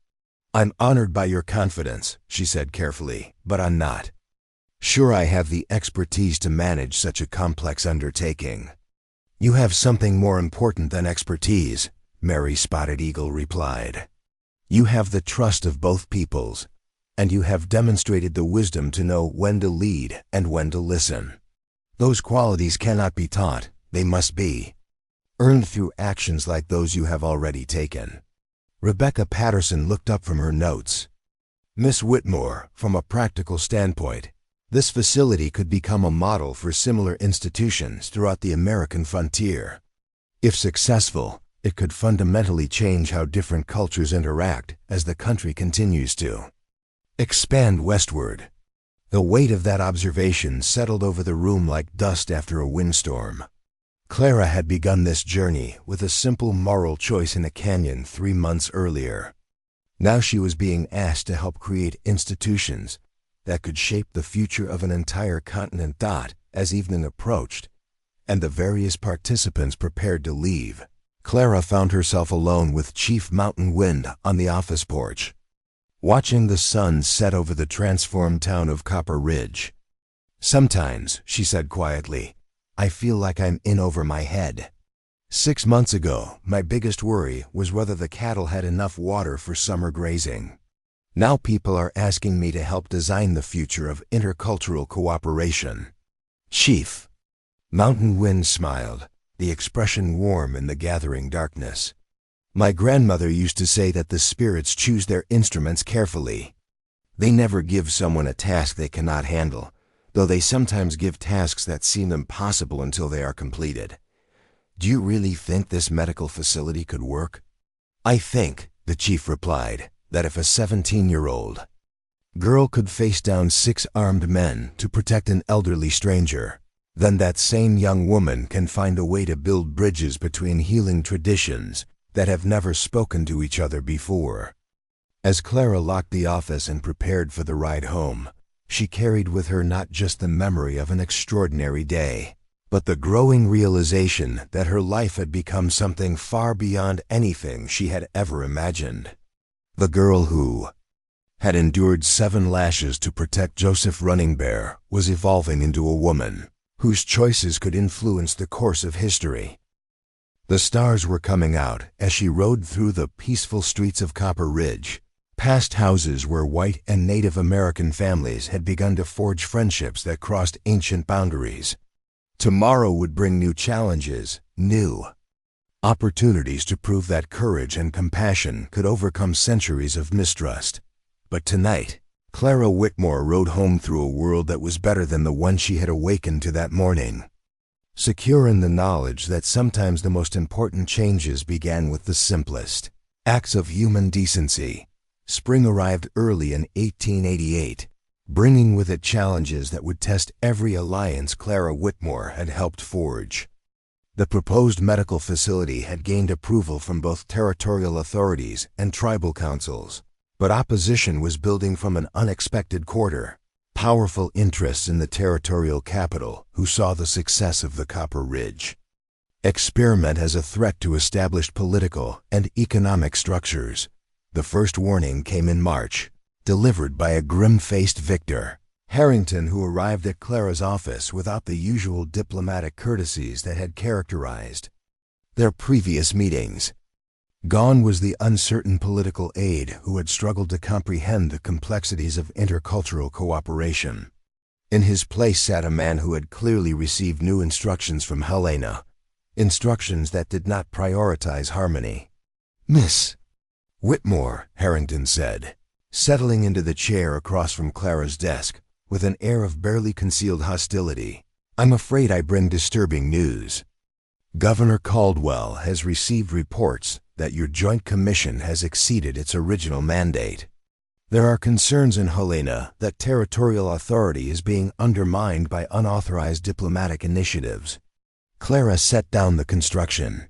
Speaker 1: "I'm honored by your confidence," she said carefully, "but I'm not sure I have the expertise to manage such a complex undertaking." "You have something more important than expertise," Mary Spotted Eagle replied. "You have the trust of both peoples, and you have demonstrated the wisdom to know when to lead and when to listen. Those qualities cannot be taught, they must be earned through actions like those you have already taken." Rebecca Patterson looked up from her notes. "Miss Whitmore, from a practical standpoint, this facility could become a model for similar institutions throughout the American frontier. If successful, it could fundamentally change how different cultures interact as the country continues to expand westward." The weight of that observation settled over the room like dust after a windstorm. Clara had begun this journey with a simple moral choice in a canyon 3 months earlier. Now she was being asked to help create institutions that could shape the future of an entire continent. As evening approached, and the various participants prepared to leave, Clara found herself alone with Chief Mountain Wind on the office porch, watching the sun set over the transformed town of Copper Ridge. "Sometimes," she said quietly, "I feel like I'm in over my head. 6 months ago, my biggest worry was whether the cattle had enough water for summer grazing. Now people are asking me to help design the future of intercultural cooperation." Chief Mountain Wind smiled, the expression warm in the gathering darkness. "My grandmother used to say that the spirits choose their instruments carefully. They never give someone a task they cannot handle, though they sometimes give tasks that seem impossible until they are completed. Do you really think this medical facility could work?" "I think," the chief replied, "that if a 17-year-old girl could face down 6 armed men to protect an elderly stranger, then that same young woman can find a way to build bridges between healing traditions that have never spoken to each other before." As Clara locked the office and prepared for the ride home, she carried with her not just the memory of an extraordinary day, but the growing realization that her life had become something far beyond anything she had ever imagined. The girl who had endured 7 lashes to protect Joseph Running Bear was evolving into a woman whose choices could influence the course of history. The stars were coming out as she rode through the peaceful streets of Copper Ridge, past houses where white and Native American families had begun to forge friendships that crossed ancient boundaries. Tomorrow would bring new challenges, new opportunities to prove that courage and compassion could overcome centuries of mistrust. But tonight, Clara Whitmore rode home through a world that was better than the one she had awakened to that morning. Secure in the knowledge that sometimes the most important changes began with the simplest acts of human decency, spring arrived early in 1888, bringing with it challenges that would test every alliance Clara Whitmore had helped forge. The proposed medical facility had gained approval from both territorial authorities and tribal councils, but opposition was building from an unexpected quarter. powerful interests in the territorial capital who saw the success of the Copper Ridge experiment as a threat to established political and economic structures. The first warning came in March, delivered by a grim-faced Victor Harrington who arrived at Clara's office without the usual diplomatic courtesies that had characterized their previous meetings. Gone was the uncertain political aide who had struggled to comprehend the complexities of intercultural cooperation. In his place sat a man who had clearly received new instructions from Helena, instructions that did not prioritize harmony. "Miss Whitmore," Harrington said, settling into the chair across from Clara's desk with an air of barely concealed hostility, "I'm afraid I bring disturbing news. Governor Caldwell has received reports that your Joint Commission has exceeded its original mandate. There are concerns in Helena that territorial authority is being undermined by unauthorized diplomatic initiatives." Clara set down the construction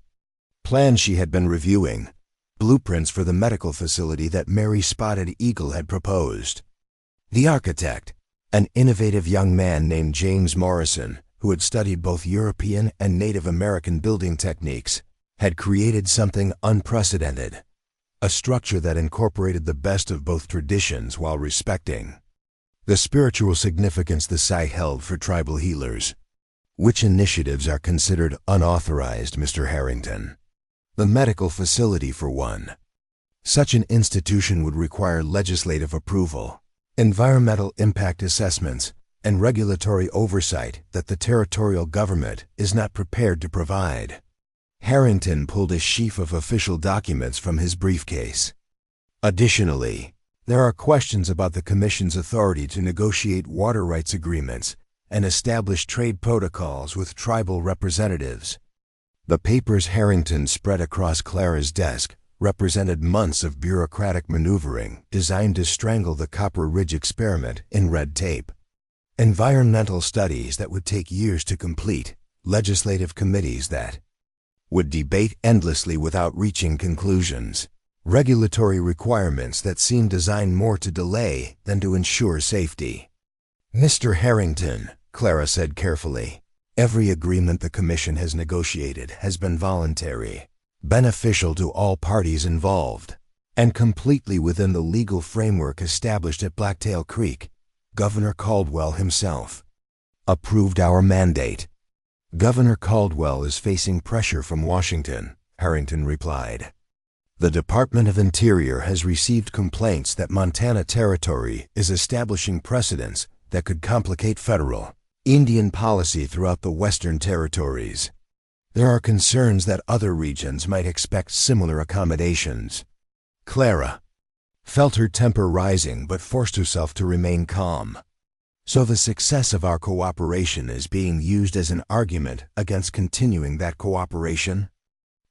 Speaker 1: plans she had been reviewing, blueprints for the medical facility that Mary Spotted Eagle had proposed. The architect, an innovative young man named James Morrison, who had studied both European and Native American building techniques, had created something unprecedented, a structure that incorporated the best of both traditions while respecting the spiritual significance the site held for tribal healers. "Which initiatives are considered unauthorized, Mr. Harrington?" "The medical facility, for one. Such an institution would require legislative approval, environmental impact assessments, and regulatory oversight that the territorial government is not prepared to provide." Harrington pulled a sheaf of official documents from his briefcase. "Additionally, there are questions about the Commission's authority to negotiate water rights agreements and establish trade protocols with tribal representatives." The papers Harrington spread across Clara's desk represented months of bureaucratic maneuvering designed to strangle the Copper Ridge experiment in red tape. Environmental studies that would take years to complete, legislative committees that would debate endlessly without reaching conclusions, regulatory requirements that seemed designed more to delay than to ensure safety. "Mr. Harrington," Clara said carefully, "every agreement the Commission has negotiated has been voluntary, beneficial to all parties involved, and completely within the legal framework established at Blacktail Creek. Governor Caldwell himself approved our mandate." "Governor Caldwell is facing pressure from Washington," Harrington replied. "The Department of Interior has received complaints that Montana Territory is establishing precedents that could complicate federal Indian policy throughout the Western Territories. There are concerns that other regions might expect similar accommodations." Clara felt her temper rising but forced herself to remain calm. "So the success of our cooperation is being used as an argument against continuing that cooperation?"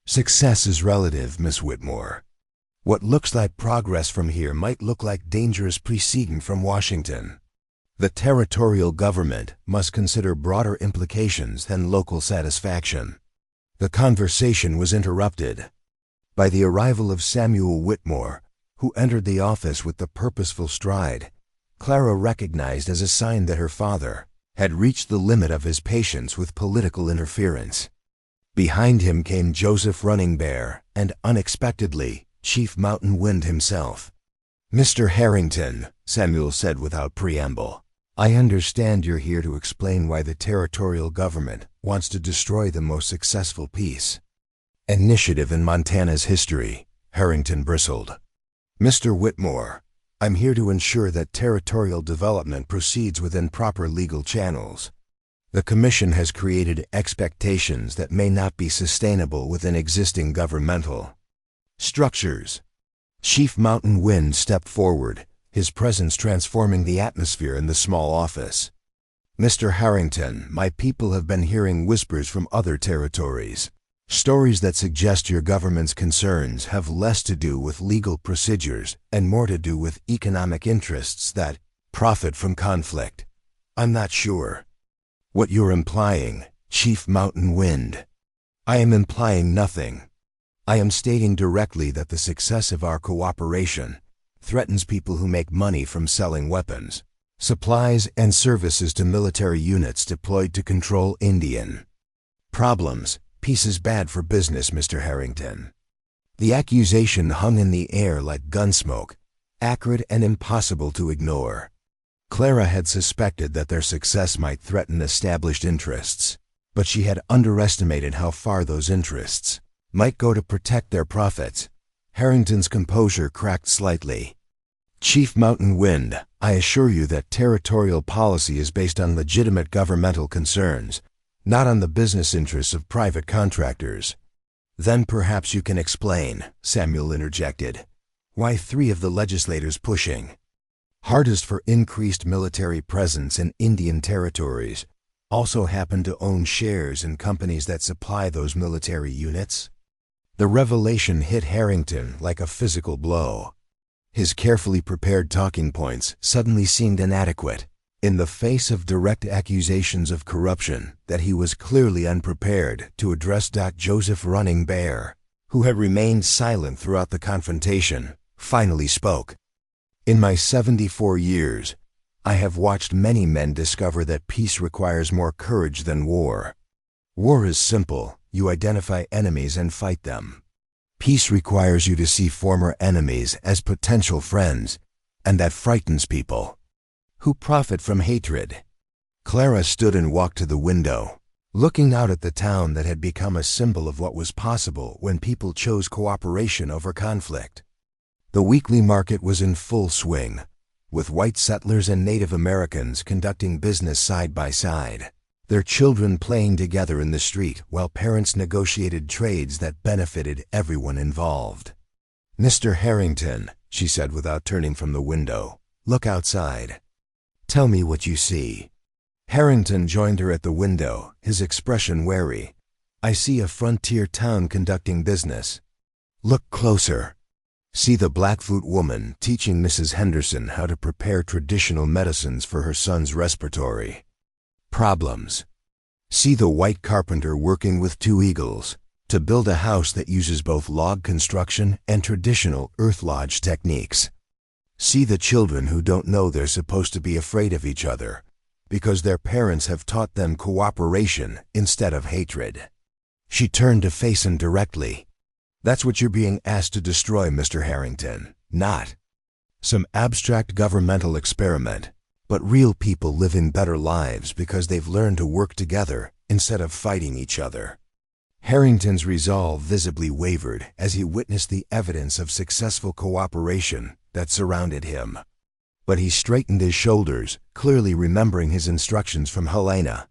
Speaker 1: "Success is relative, Miss Whitmore. What looks like progress from here might look like dangerous precedent from Washington. The territorial government must consider broader implications than local satisfaction." The conversation was interrupted by the arrival of Samuel Whitmore, who entered the office with the purposeful stride Clara recognized as a sign that her father had reached the limit of his patience with political interference. Behind him came Joseph Running Bear and, unexpectedly, Chief Mountain Wind himself. "Mr. Harrington," Samuel said without preamble, "I understand you're here to explain why the territorial government wants to destroy the most successful peace initiative in Montana's history." Harrington bristled. "Mr. Whitmore, I'm here to ensure that territorial development proceeds within proper legal channels. The Commission has created expectations that may not be sustainable within existing governmental structures." Chief Mountain Wind stepped forward, his presence transforming the atmosphere in the small office. "Mr. Harrington, my people have been hearing whispers from other territories. Stories that suggest your government's concerns have less to do with legal procedures and more to do with economic interests that profit from conflict. I'm not sure what you're implying, Chief Mountain Wind." "I am implying nothing. I am stating directly that the success of our cooperation threatens people who make money from selling weapons, Supplies and services to military units deployed to control Indian. Problems. Peace is bad for business, Mr. Harrington. The accusation hung in the air like gunsmoke, acrid and impossible to ignore. Clara had suspected that their success might threaten established interests, but she had underestimated how far those interests might go to protect their profits. Harrington's composure cracked slightly. Chief Mountain Wind, I assure you that territorial policy is based on legitimate governmental concerns, not on the business interests of private contractors. Then perhaps you can explain, Samuel interjected, why 3 of the legislators pushing hardest for increased military presence in Indian territories also happen to own shares in companies that supply those military units. The revelation hit Harrington like a physical blow. His carefully prepared talking points suddenly seemed inadequate in the face of direct accusations of corruption that he was clearly unprepared to address. Joseph Running Bear, who had remained silent throughout the confrontation, finally spoke. In my 74 years, I have watched many men discover that peace requires more courage than war. War is simple. You identify enemies and fight them. Peace requires you to see former enemies as potential friends, and that frightens people who profit from hatred. Clara stood and walked to the window, looking out at the town that had become a symbol of what was possible when people chose cooperation over conflict. The weekly market was in full swing, with white settlers and Native Americans conducting business side by side, their children playing together in the street while parents negotiated trades that benefited everyone involved. Mr. Harrington, she said without turning from the window, look outside. Tell me what you see. Harrington joined her at the window, his expression wary. I see a frontier town conducting business. Look closer. See the Blackfoot woman teaching Mrs. Henderson how to prepare traditional medicines for her son's respiratory problems. See the white carpenter working with 2 eagles to build a house that uses both log construction and traditional earth lodge techniques. See the children who don't know they're supposed to be afraid of each other because their parents have taught them cooperation instead of hatred. She turned to face him directly. That's what you're being asked to destroy, Mr. Harrington, not some abstract governmental experiment, but real people living better lives because they've learned to work together instead of fighting each other. Harrington's resolve visibly wavered as he witnessed the evidence of successful cooperation that surrounded him. But he straightened his shoulders, clearly remembering his instructions from Helena.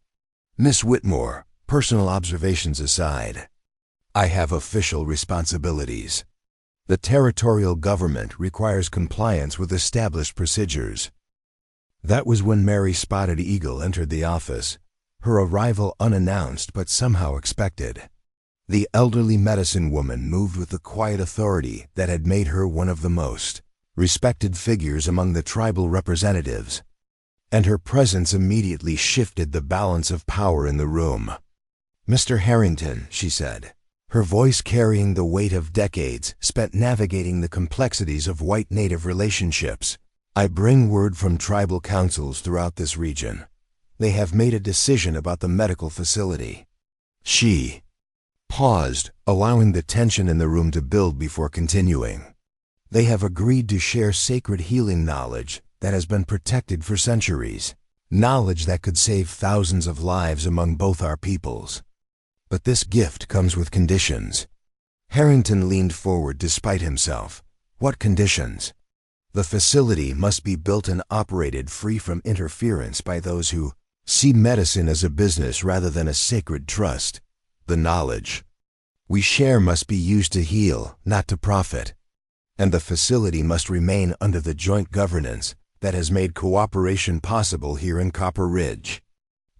Speaker 1: Miss Whitmore, personal observations aside, I have official responsibilities. The territorial government requires compliance with established procedures. That was when Mary Spotted Eagle entered the office, her arrival unannounced but somehow expected. The elderly medicine woman moved with the quiet authority that had made her one of the most respected figures among the tribal representatives, and her presence immediately shifted the balance of power in the room. Mr. Harrington, she said, her voice carrying the weight of decades spent navigating the complexities of white-native relationships, I bring word from tribal councils throughout this region. They have made a decision about the medical facility. She paused, allowing the tension in the room to build before continuing. They have agreed to share sacred healing knowledge that has been protected for centuries, knowledge that could save thousands of lives among both our peoples. But this gift comes with conditions. Harrington leaned forward despite himself. What conditions? The facility must be built and operated free from interference by those who see medicine as a business rather than a sacred trust. The knowledge we share must be used to heal, not to profit. And the facility must remain under the joint governance that has made cooperation possible here in Copper Ridge.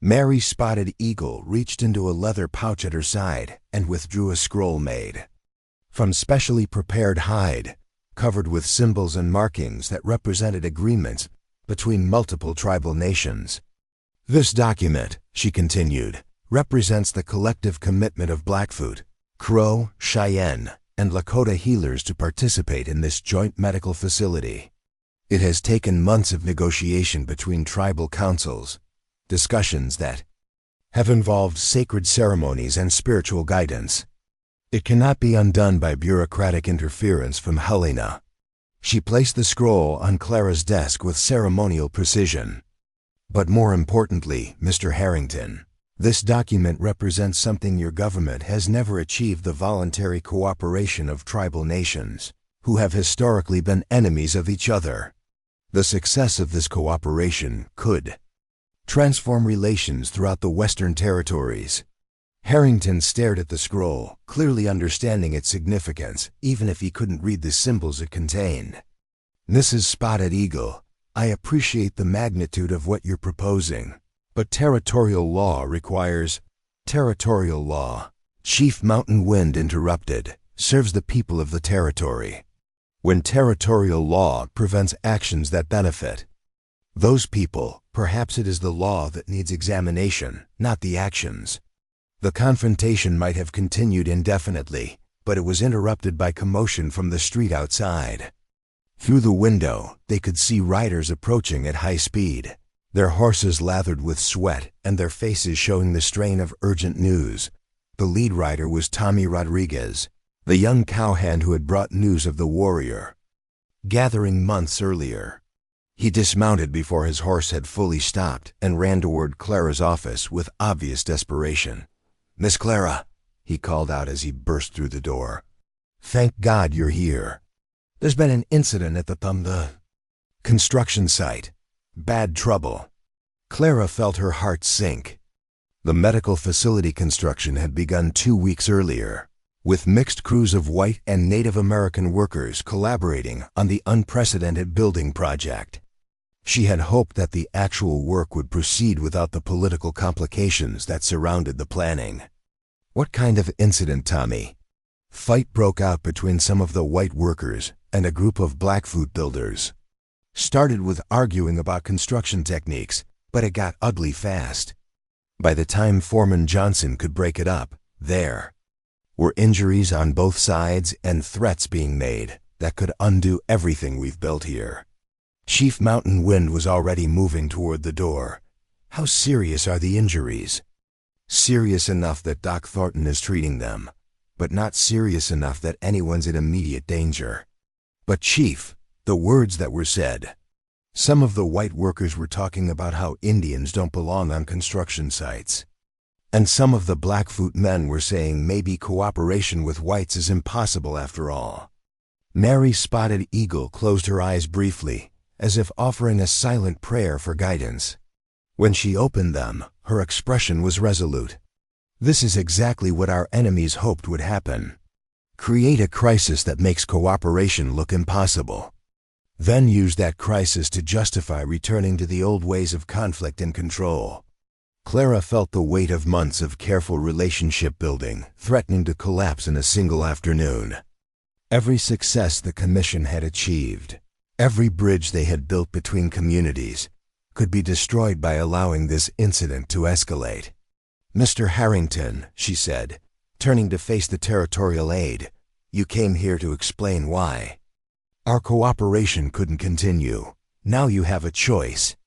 Speaker 1: Mary Spotted Eagle reached into a leather pouch at her side and withdrew a scroll made from specially prepared hide, covered with symbols and markings that represented agreements between multiple tribal nations. This document, she continued, represents the collective commitment of Blackfoot, Crow, Cheyenne, and Lakota healers to participate in this joint medical facility. It has taken months of negotiation between tribal councils, discussions that have involved sacred ceremonies and spiritual guidance. It cannot be undone by bureaucratic interference from Helena. She placed the scroll on Clara's desk with ceremonial precision. But more importantly, Mr. Harrington, this document represents something your government has never achieved: the voluntary cooperation of tribal nations, who have historically been enemies of each other. The success of this cooperation could transform relations throughout the Western Territories. Harrington stared at the scroll, clearly understanding its significance, even if he couldn't read the symbols it contained. Mrs. Spotted Eagle, I appreciate the magnitude of what you're proposing, but territorial law requires territorial law. Chief Mountain Wind interrupted, serves the people of the territory. When territorial law prevents actions that benefit those people, perhaps it is the law that needs examination, not the actions. The confrontation might have continued indefinitely, but it was interrupted by commotion from the street outside. Through the window, they could see riders approaching at high speed, their horses lathered with sweat and their faces showing the strain of urgent news. The lead rider was Tommy Rodriguez, the young cowhand who had brought news of the warrior gathering months earlier. He dismounted before his horse had fully stopped and ran toward Clara's office with obvious desperation. "Miss Clara," he called out as he burst through the door. "Thank God you're here. There's been an incident at the construction site. Bad trouble." Clara felt her heart sink. The medical facility construction had begun 2 weeks earlier, with mixed crews of white and Native American workers collaborating on the unprecedented building project. She had hoped that the actual work would proceed without the political complications that surrounded the planning. "What kind of incident, Tommy?" Fight broke out between some of the white workers and a group of Blackfoot builders. Started with arguing about construction techniques, but it got ugly fast. By the time Foreman Johnson could break it up, there were injuries on both sides and threats being made that could undo everything we've built here. Chief Mountain Wind was already moving toward the door. "How serious are the injuries?" "Serious enough that Doc Thornton is treating them, but not serious enough that anyone's in immediate danger." "But Chief," the words that were said. Some of the white workers were talking about how Indians don't belong on construction sites. And some of the Blackfoot men were saying maybe cooperation with whites is impossible after all. Mary Spotted Eagle closed her eyes briefly, as if offering a silent prayer for guidance. When she opened them, her expression was resolute. "This is exactly what our enemies hoped would happen. Create a crisis that makes cooperation look impossible. Then use that crisis to justify returning to the old ways of conflict and control." Clara felt the weight of months of careful relationship building threatening to collapse in a single afternoon. Every success the Commission had achieved, every bridge they had built between communities, could be destroyed by allowing this incident to escalate. "Mr. Harrington," she said, turning to face the territorial aide, "you came here to explain why our cooperation couldn't continue. Now you have a choice.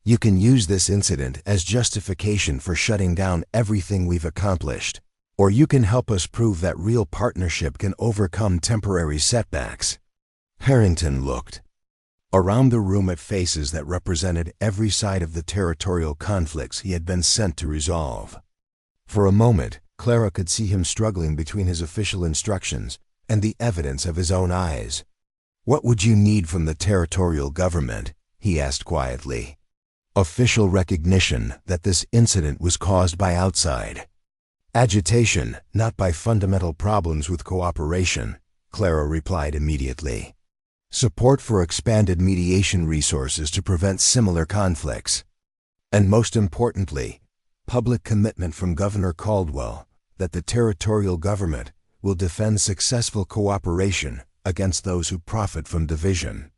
Speaker 1: You can use this incident as justification for shutting down everything we've accomplished, or you can help us prove that real partnership can overcome temporary setbacks." Harrington looked around the room at faces that represented every side of the territorial conflicts he had been sent to resolve. For a moment, Clara could see him struggling between his official instructions and the evidence of his own eyes. "What would you need from the territorial government?" he asked quietly. "Official recognition that this incident was caused by outside agitation, not by fundamental problems with cooperation," Clara replied immediately. "Support for expanded mediation resources to prevent similar conflicts. And most importantly, public commitment from Governor Caldwell that the territorial government will defend successful cooperation against those who profit from division."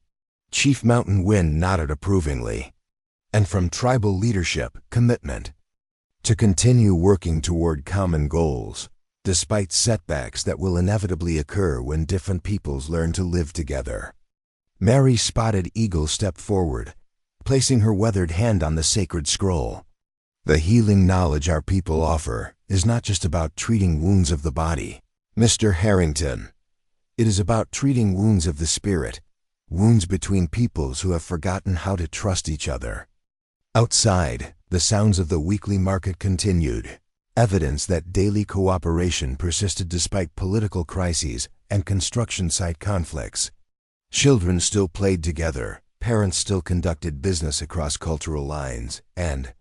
Speaker 1: Chief Mountain Wind nodded approvingly. "And from tribal leadership, commitment to continue working toward common goals, despite setbacks that will inevitably occur when different peoples learn to live together." Mary Spotted Eagle stepped forward, placing her weathered hand on the sacred scroll. The healing knowledge our people offer is not just about treating wounds of the body, Mr. Harrington. It is about treating wounds of the spirit, wounds between peoples who have forgotten how to trust each other. Outside, the sounds of the weekly market continued, evidence that daily cooperation persisted despite political crises and construction site conflicts. Children still played together, parents still conducted business across cultural lines, and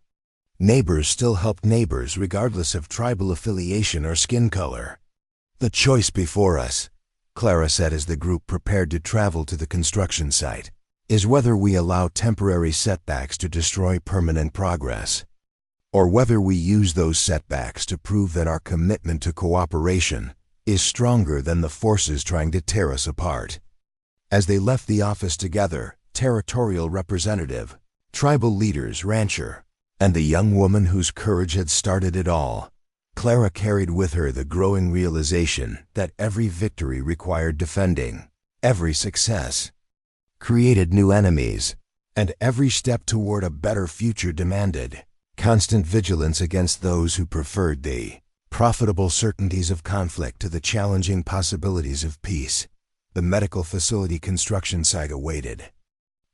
Speaker 1: neighbors still helped neighbors regardless of tribal affiliation or skin color. "The choice before us," Clara said as the group prepared to travel to the construction site, "is whether we allow temporary setbacks to destroy permanent progress, or whether we use those setbacks to prove that our commitment to cooperation is stronger than the forces trying to tear us apart." As they left the office together, territorial representative, tribal leaders, rancher, and the young woman whose courage had started it all, Clara carried with her the growing realization that every victory required defending, every success created new enemies, and every step toward a better future demanded constant vigilance against those who preferred the profitable certainties of conflict to the challenging possibilities of peace. The medical facility construction site awaited,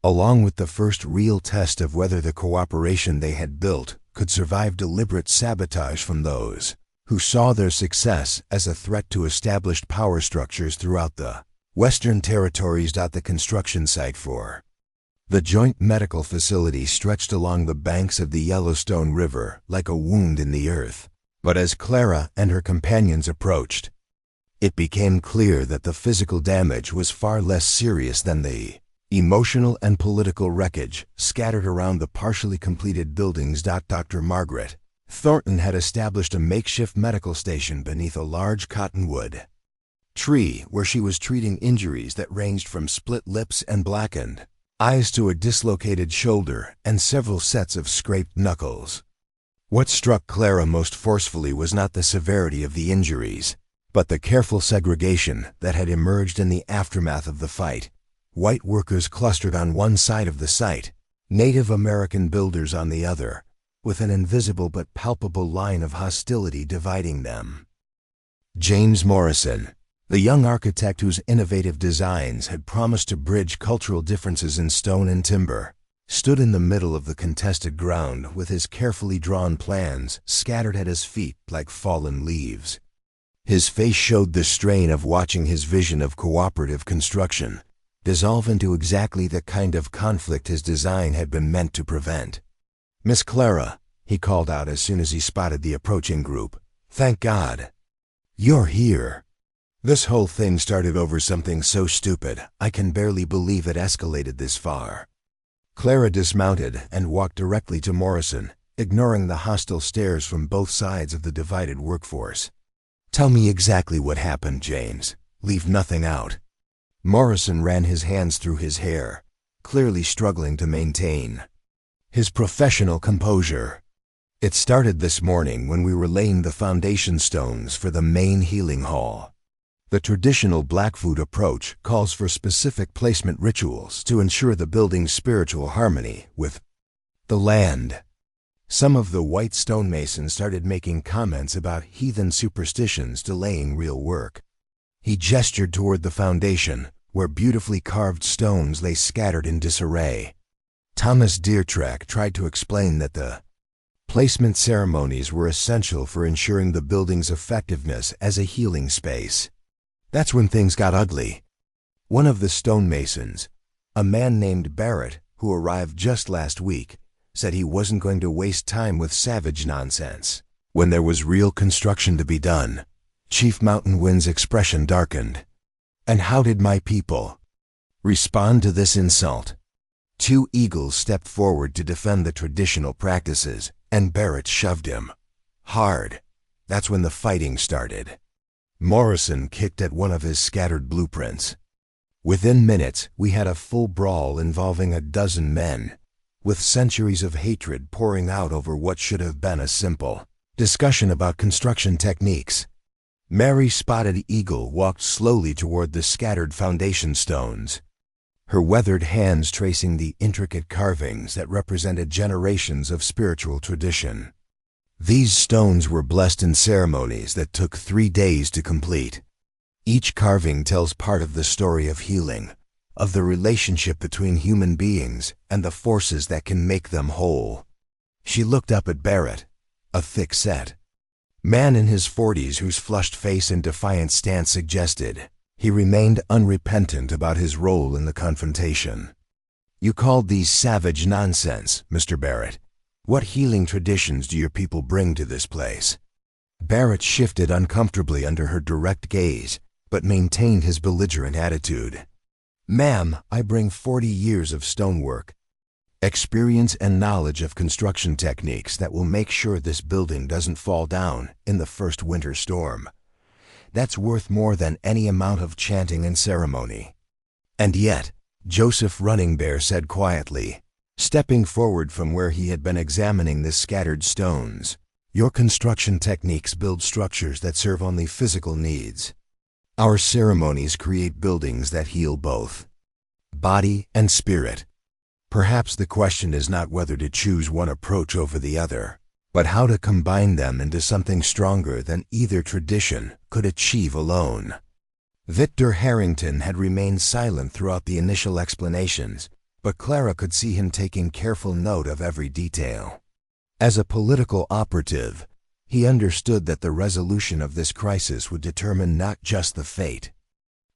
Speaker 1: along with the first real test of whether the cooperation they had built could survive deliberate sabotage from those who saw their success as a threat to established power structures throughout the Western Territories. The construction site for the joint medical facility stretched along the banks of the Yellowstone River like a wound in the earth. But as Clara and her companions approached, it became clear that the physical damage was far less serious than the emotional and political wreckage scattered around the partially completed buildings. Dr. Margaret Thornton had established a makeshift medical station beneath a large cottonwood tree where she was treating injuries that ranged from split lips and blackened eyes to a dislocated shoulder and several sets of scraped knuckles. What struck Clara most forcefully was not the severity of the injuries, but the careful segregation that had emerged in the aftermath of the fight. White workers clustered on one side of the site, Native American builders on the other, with an invisible but palpable line of hostility dividing them. James Morrison, the young architect whose innovative designs had promised to bridge cultural differences in stone and timber, stood in the middle of the contested ground with his carefully drawn plans scattered at his feet like fallen leaves. His face showed the strain of watching his vision of cooperative construction dissolve into exactly the kind of conflict his design had been meant to prevent. "Miss Clara," he called out as soon as he spotted the approaching group, "thank God you're here. This whole thing started over something so stupid, I can barely believe it escalated this far." Clara dismounted and walked directly to Morrison, ignoring the hostile stares from both sides of the divided workforce. "Tell me exactly what happened, James. Leave nothing out." Morrison ran his hands through his hair, clearly struggling to maintain his professional composure. "It started this morning when we were laying the foundation stones for the main healing hall. The traditional Blackfoot approach calls for specific placement rituals to ensure the building's spiritual harmony with the land. Some of the white stonemasons started making comments about heathen superstitions delaying real work." He gestured toward the foundation, where beautifully carved stones lay scattered in disarray. Thomas Deertrack tried to explain that the placement ceremonies were essential for ensuring the building's effectiveness as a healing space. That's when things got ugly. One of the stonemasons, a man named Barrett, who arrived just last week, said he wasn't going to waste time with savage nonsense. When there was real construction to be done, Chief Mountain Wind's expression darkened. "And how did my people respond to this insult?" Two eagles stepped forward to defend the traditional practices, and Barrett shoved him hard. That's when the fighting started. Morrison kicked at one of his scattered blueprints. Within minutes, we had a full brawl involving a dozen men, with centuries of hatred pouring out over what should have been a simple discussion about construction techniques. Mary Spotted Eagle walked slowly toward the scattered foundation stones. her weathered hands tracing the intricate carvings that represented generations of spiritual tradition. These stones were blessed in ceremonies that took 3 days to complete. Each carving tells part of the story of healing, of the relationship between human beings and the forces that can make them whole. She looked up at Barrett, a thick-set man in his 40s whose flushed face and defiant stance suggested he remained unrepentant about his role in the confrontation. "You called these savage nonsense, Mr. Barrett. What healing traditions do your people bring to this place?" Barrett shifted uncomfortably under her direct gaze, but maintained his belligerent attitude. "Ma'am, I bring 40 years of stonework, experience and knowledge of construction techniques that will make sure this building doesn't fall down in the first winter storm. That's worth more than any amount of chanting and ceremony." "And yet," Joseph Running Bear said quietly, stepping forward from where he had been examining the scattered stones, "your construction techniques build structures that serve only physical needs. Our ceremonies create buildings that heal both body and spirit. Perhaps the question is not whether to choose one approach over the other, but how to combine them into something stronger than either tradition could achieve alone." Victor Harrington had remained silent throughout the initial explanations, but Clara could see him taking careful note of every detail. As a political operative, he understood that the resolution of this crisis would determine not just the fate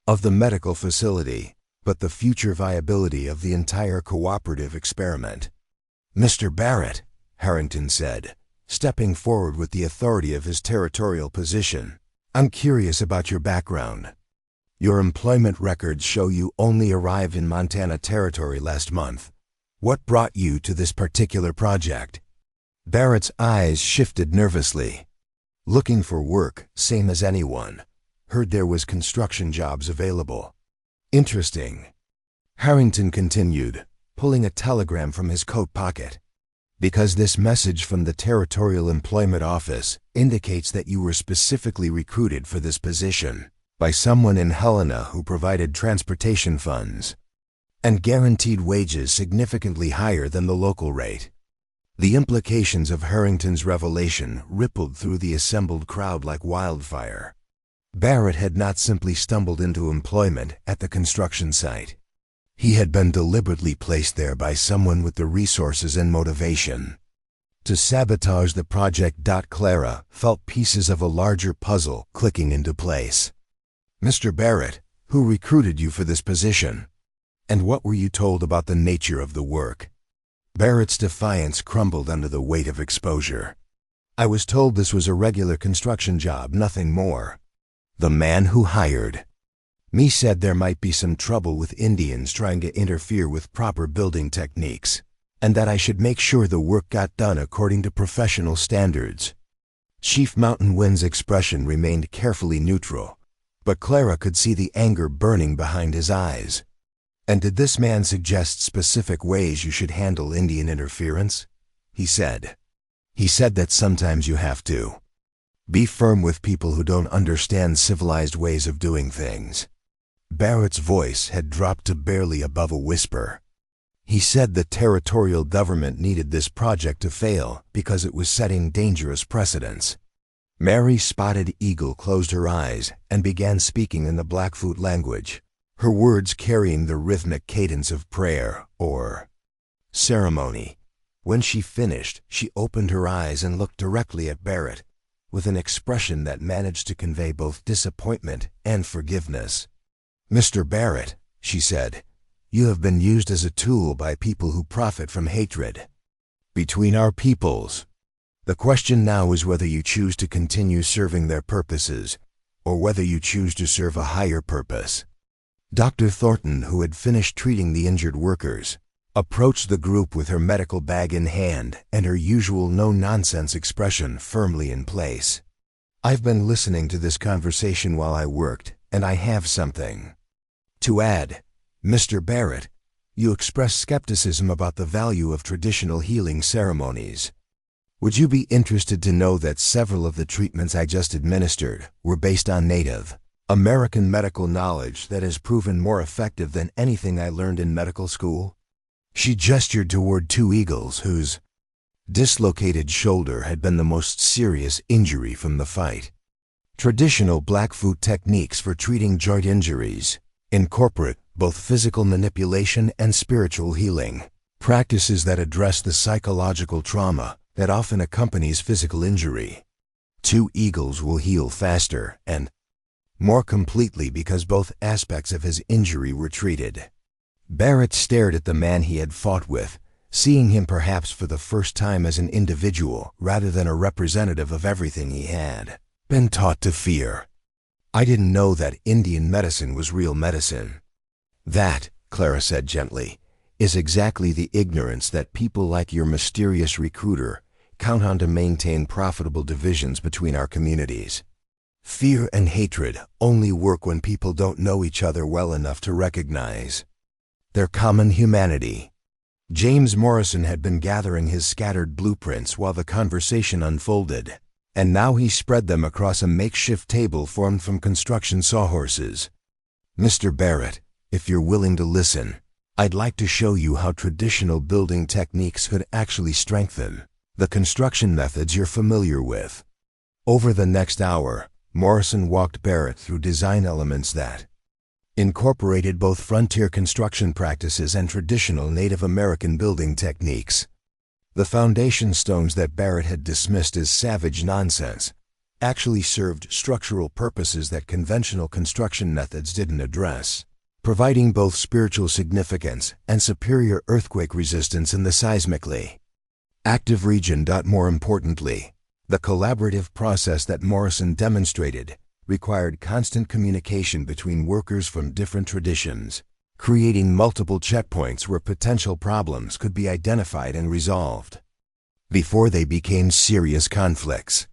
Speaker 1: of the medical facility, but the future viability of the entire cooperative experiment. "Mr. Barrett," Harrington said, stepping forward with the authority of his territorial position, "I'm curious about your background. Your employment records show you only arrived in Montana Territory last month. What brought you to this particular project?" Barrett's eyes shifted nervously. "Looking for work, same as anyone. Heard there was construction jobs available." "Interesting." Harrington continued, pulling a telegram from his coat pocket. "Because this message from the Territorial Employment Office indicates that you were specifically recruited for this position by someone in Helena who provided transportation funds and guaranteed wages significantly higher than the local rate." The implications of Harrington's revelation rippled through the assembled crowd like wildfire. Barrett had not simply stumbled into employment at the construction site. He had been deliberately placed there by someone with the resources and motivation to sabotage the project. Clara felt pieces of a larger puzzle clicking into place. "Mr. Barrett, who recruited you for this position? And what were you told about the nature of the work?" Barrett's defiance crumbled under the weight of exposure. "I was told this was a regular construction job, nothing more. The man who hired me said there might be some trouble with Indians trying to interfere with proper building techniques, and that I should make sure the work got done according to professional standards." Chief Mountain Wind's expression remained carefully neutral, but Clara could see the anger burning behind his eyes. "And did this man suggest specific ways you should handle Indian interference?" he said. "He said that sometimes you have to be firm with people who don't understand civilized ways of doing things." Barrett's voice had dropped to barely above a whisper. "He said the territorial government needed this project to fail because it was setting dangerous precedents." Mary Spotted Eagle closed her eyes and began speaking in the Blackfoot language, her words carrying the rhythmic cadence of prayer or ceremony. When she finished, she opened her eyes and looked directly at Barrett, with an expression that managed to convey both disappointment and forgiveness. "Mr. Barrett," she said, "you have been used as a tool by people who profit from hatred between our peoples. The question now is whether you choose to continue serving their purposes, or whether you choose to serve a higher purpose." Dr. Thornton, who had finished treating the injured workers, approached the group with her medical bag in hand and her usual no-nonsense expression firmly in place. "I've been listening to this conversation while I worked, and I have something to add. Mr. Barrett, you expressed skepticism about the value of traditional healing ceremonies. Would you be interested to know that several of the treatments I just administered were based on native American medical knowledge that has proven more effective than anything I learned in medical school? She gestured toward two eagles whose dislocated shoulder had been the most serious injury from the fight. Traditional Blackfoot techniques for treating joint injuries incorporate both physical manipulation and spiritual healing, practices that address the psychological trauma that often accompanies physical injury. Two eagles will heal faster and more completely because both aspects of his injury were treated. Barrett stared at the man he had fought with, seeing him perhaps for the first time as an individual rather than a representative of everything he had been taught to fear. I didn't know that Indian medicine was real medicine. That, Clara said gently, is exactly the ignorance that people like your mysterious recruiter count on to maintain profitable divisions between our communities. Fear and hatred only work when people don't know each other well enough to recognize their common humanity. James Morrison had been gathering his scattered blueprints while the conversation unfolded, and now he spread them across a makeshift table formed from construction sawhorses. Mr. Barrett, if you're willing to listen, I'd like to show you how traditional building techniques could actually strengthen the construction methods you're familiar with. Over the next hour, Morrison walked Barrett through design elements that incorporated both frontier construction practices and traditional Native American building techniques. The foundation stones that Barrett had dismissed as savage nonsense actually served structural purposes that conventional construction methods didn't address, providing both spiritual significance and superior earthquake resistance in the seismically active region. More importantly, the collaborative process that Morrison demonstrated required constant communication between workers from different traditions, creating multiple checkpoints where potential problems could be identified and resolved before they became serious conflicts.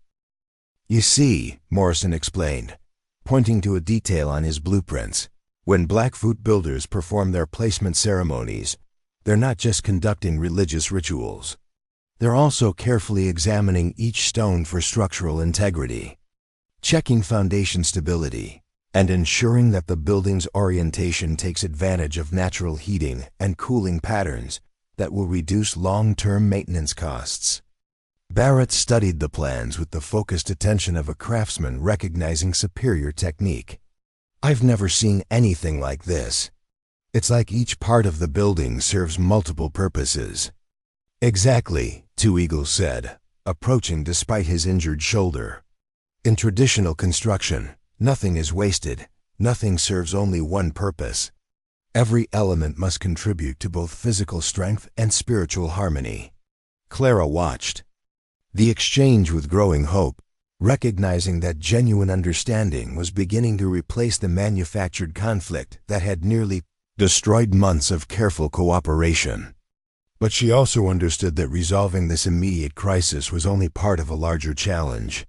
Speaker 1: You see, Morrison explained, pointing to a detail on his blueprints, when Blackfoot builders perform their placement ceremonies, they're not just conducting religious rituals. They're also carefully examining each stone for structural integrity, checking foundation stability, and ensuring that the building's orientation takes advantage of natural heating and cooling patterns that will reduce long-term maintenance costs. Barrett studied the plans with the focused attention of a craftsman recognizing superior technique. I've never seen anything like this. It's like each part of the building serves multiple purposes. Exactly, Two Eagles said, approaching despite his injured shoulder. In traditional construction, nothing is wasted, nothing serves only one purpose. Every element must contribute to both physical strength and spiritual harmony. Clara watched the exchange with growing hope, recognizing that genuine understanding was beginning to replace the manufactured conflict that had nearly destroyed months of careful cooperation. But she also understood that resolving this immediate crisis was only part of a larger challenge.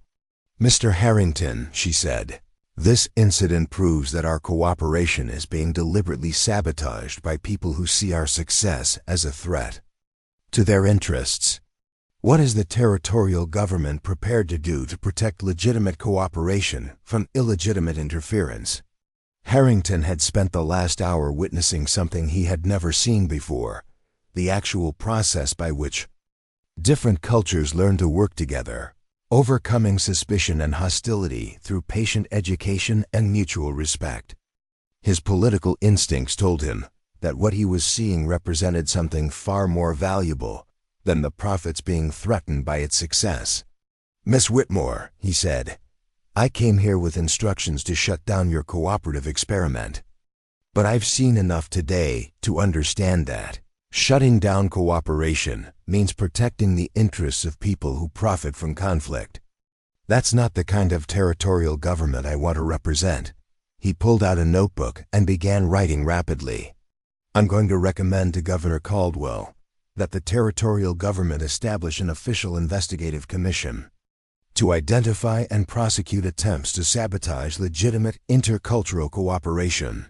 Speaker 1: Mr. Harrington, she said, this incident proves that our cooperation is being deliberately sabotaged by people who see our success as a threat to their interests. What is the territorial government prepared to do to protect legitimate cooperation from illegitimate interference? Harrington had spent the last hour witnessing something he had never seen before, the actual process by which different cultures learn to work together, overcoming suspicion and hostility through patient education and mutual respect. His political instincts told him that what he was seeing represented something far more valuable than the profits being threatened by its success. Miss Whitmore, he said, I came here with instructions to shut down your cooperative experiment. But I've seen enough today to understand that shutting down cooperation means protecting the interests of people who profit from conflict. That's not the kind of territorial government I want to represent. He pulled out a notebook and began writing rapidly. I'm going to recommend to Governor Caldwell that the territorial government establish an official investigative commission to identify and prosecute attempts to sabotage legitimate intercultural cooperation.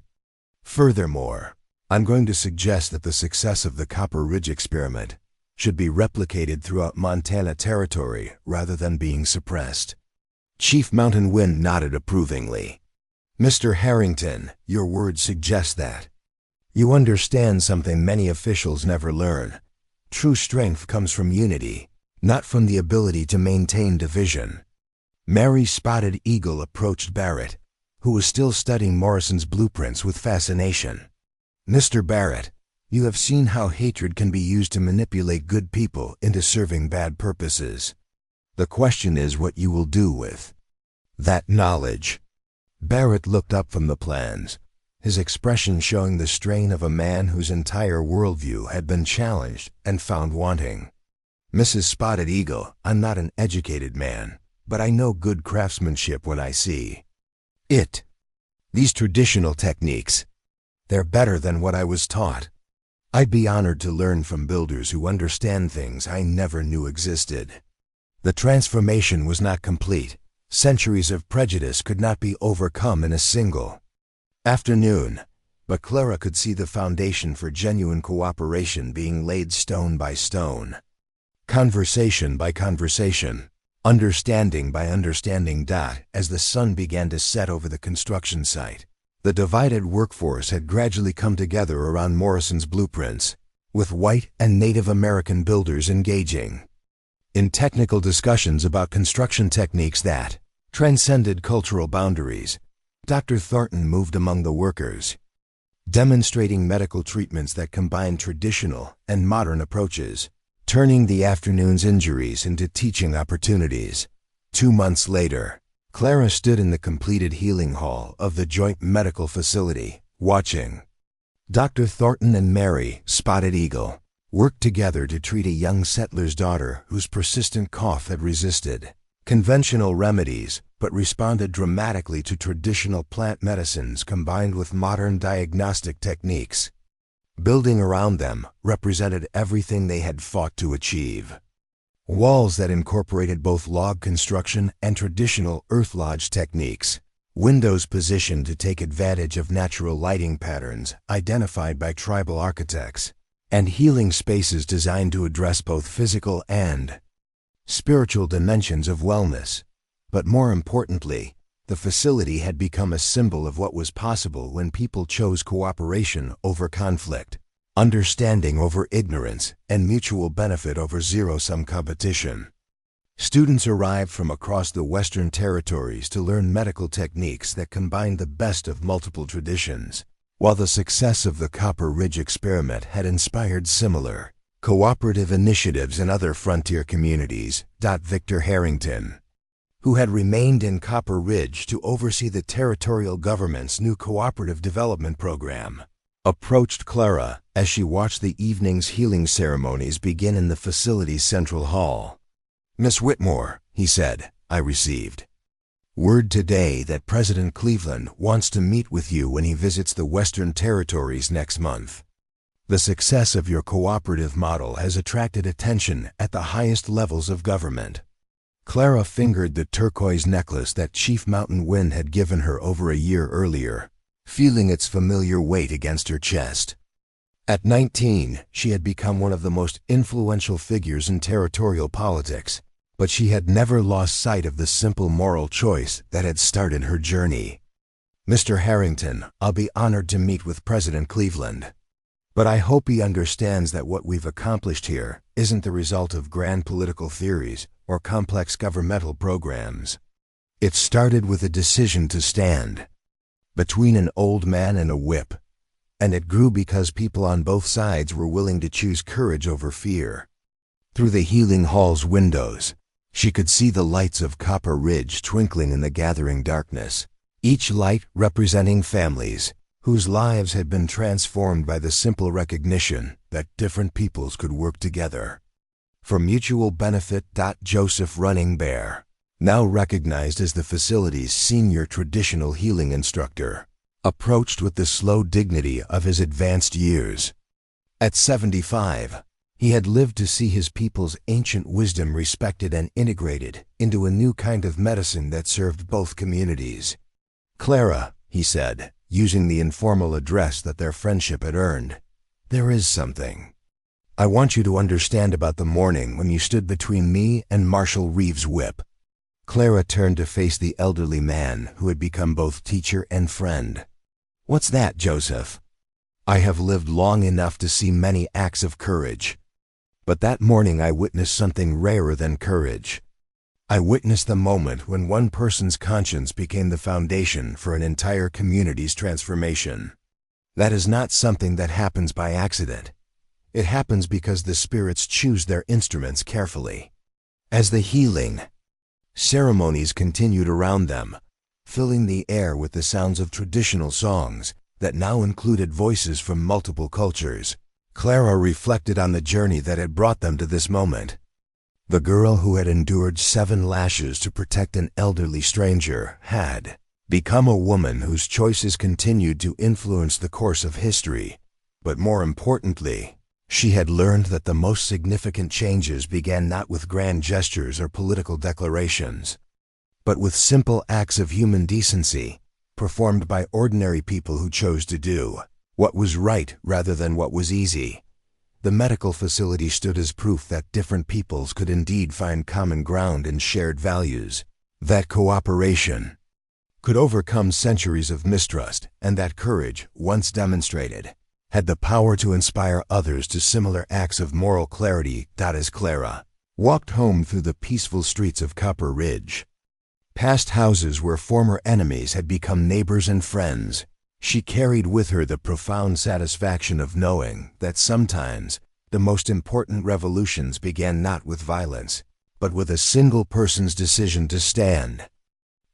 Speaker 1: Furthermore, I'm going to suggest that the success of the Copper Ridge experiment should be replicated throughout Montana Territory rather than being suppressed. Chief Mountain Wind nodded approvingly. Mr. Harrington, your words suggest that you understand something many officials never learn. True strength comes from unity, not from the ability to maintain division. Mary Spotted Eagle approached Barrett, who was still studying Morrison's blueprints with fascination. Mr. Barrett, you have seen how hatred can be used to manipulate good people into serving bad purposes. The question is what you will do with that knowledge. Barrett looked up from the plans, his expression showing the strain of a man whose entire worldview had been challenged and found wanting. Mrs. Spotted Eagle, I'm not an educated man, but I know good craftsmanship when I see it. These traditional techniques, they're better than what I was taught. I'd be honored to learn from builders who understand things I never knew existed. The transformation was not complete. Centuries of prejudice could not be overcome in a single afternoon, but Clara could see the foundation for genuine cooperation being laid stone by stone. Conversation by conversation, understanding by understanding. As the sun began to set over the construction site, the divided workforce had gradually come together around Morrison's blueprints, with white and Native American builders engaging in technical discussions about construction techniques that transcended cultural boundaries. Dr. Thornton moved among the workers, demonstrating medical treatments that combined traditional and modern approaches, turning the afternoon's injuries into teaching opportunities. 2 months later, Clara stood in the completed healing hall of the Joint Medical Facility, watching Dr. Thornton and Mary Spotted Eagle worked together to treat a young settler's daughter whose persistent cough had resisted conventional remedies but responded dramatically to traditional plant medicines combined with modern diagnostic techniques. Building around them represented everything they had fought to achieve. Walls that incorporated both log construction and traditional earth lodge techniques, windows positioned to take advantage of natural lighting patterns identified by tribal architects, and healing spaces designed to address both physical and spiritual dimensions of wellness. But more importantly, the facility had become a symbol of what was possible when people chose cooperation over conflict, understanding over ignorance, and mutual benefit over zero-sum competition. Students arrived from across the Western Territories to learn medical techniques that combined the best of multiple traditions, while the success of the Copper Ridge experiment had inspired similar cooperative initiatives in other frontier communities. Victor Harrington, who had remained in Copper Ridge to oversee the territorial government's new cooperative development program, approached Clara as she watched the evening's healing ceremonies begin in the facility's central hall. "Miss Whitmore," he said, "I received word today that President Cleveland wants to meet with you when he visits the Western Territories next month. The success of your cooperative model has attracted attention at the highest levels of government." Clara fingered the turquoise necklace that Chief Mountain Wind had given her over a year earlier, feeling its familiar weight against her chest. At 19, she had become one of the most influential figures in territorial politics, but she had never lost sight of the simple moral choice that had started her journey. "Mr. Harrington, I'll be honored to meet with President Cleveland. But I hope he understands that what we've accomplished here isn't the result of grand political theories or complex governmental programs. It started with a decision to stand between an old man and a whip, and it grew because people on both sides were willing to choose courage over fear." Through the healing hall's windows, she could see the lights of Copper Ridge twinkling in the gathering darkness, each light representing families whose lives had been transformed by the simple recognition that different peoples could work together for mutual benefit. Joseph Running Bear, now recognized as the facility's senior traditional healing instructor, approached with the slow dignity of his advanced years. At 75, he had lived to see his people's ancient wisdom respected and integrated into a new kind of medicine that served both communities. "Clara," he said, using the informal address that their friendship had earned, "there is something I want you to understand about the morning when you stood between me and Marshal Reeves' whip. Clara turned to face the elderly man who had become both teacher and friend. "What's that, Joseph?" "I have lived long enough to see many acts of courage. But that morning I witnessed something rarer than courage. I witnessed the moment when one person's conscience became the foundation for an entire community's transformation. That is not something that happens by accident. It happens because the spirits choose their instruments carefully." As the healing ceremonies continued around them, filling the air with the sounds of traditional songs that now included voices from multiple cultures, Clara reflected on the journey that had brought them to this moment. The girl who had endured 7 lashes to protect an elderly stranger had become a woman whose choices continued to influence the course of history. But more importantly, she had learned that the most significant changes began not with grand gestures or political declarations, but with simple acts of human decency, performed by ordinary people who chose to do what was right rather than what was easy. The medical facility stood as proof that different peoples could indeed find common ground and shared values, that cooperation could overcome centuries of mistrust, and that courage, once demonstrated, had the power to inspire others to similar acts of moral clarity. As Clara walked home through the peaceful streets of Copper Ridge, past houses where former enemies had become neighbors and friends, she carried with her the profound satisfaction of knowing that sometimes the most important revolutions began not with violence, but with a single person's decision to stand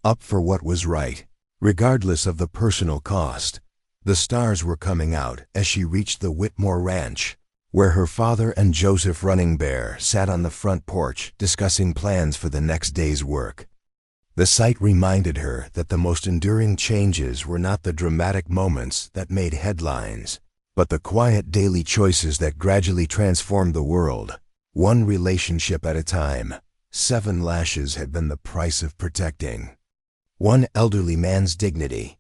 Speaker 1: up for what was right, regardless of the personal cost. The stars were coming out as she reached the Whitmore Ranch, where her father and Joseph Running Bear sat on the front porch discussing plans for the next day's work. The sight reminded her that the most enduring changes were not the dramatic moments that made headlines, but the quiet daily choices that gradually transformed the world, one relationship at a time. 7 lashes had been the price of protecting one elderly man's dignity.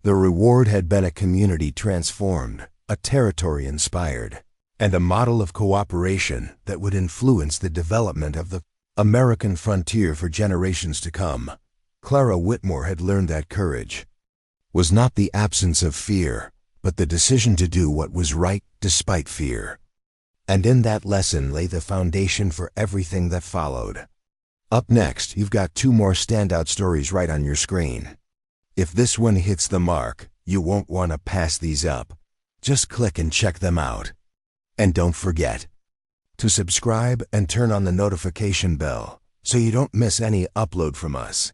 Speaker 1: The reward had been a community transformed, a territory inspired, and a model of cooperation that would influence the development of the American frontier for generations to come. Clara Whitmore had learned that courage was not the absence of fear, but the decision to do what was right despite fear. And in that lesson lay the foundation for everything that followed. Up next, you've got 2 more standout stories right on your screen. If this one hits the mark, you won't want to pass these up. Just click and check them out. And don't forget to subscribe and turn on the notification bell so you don't miss any upload from us.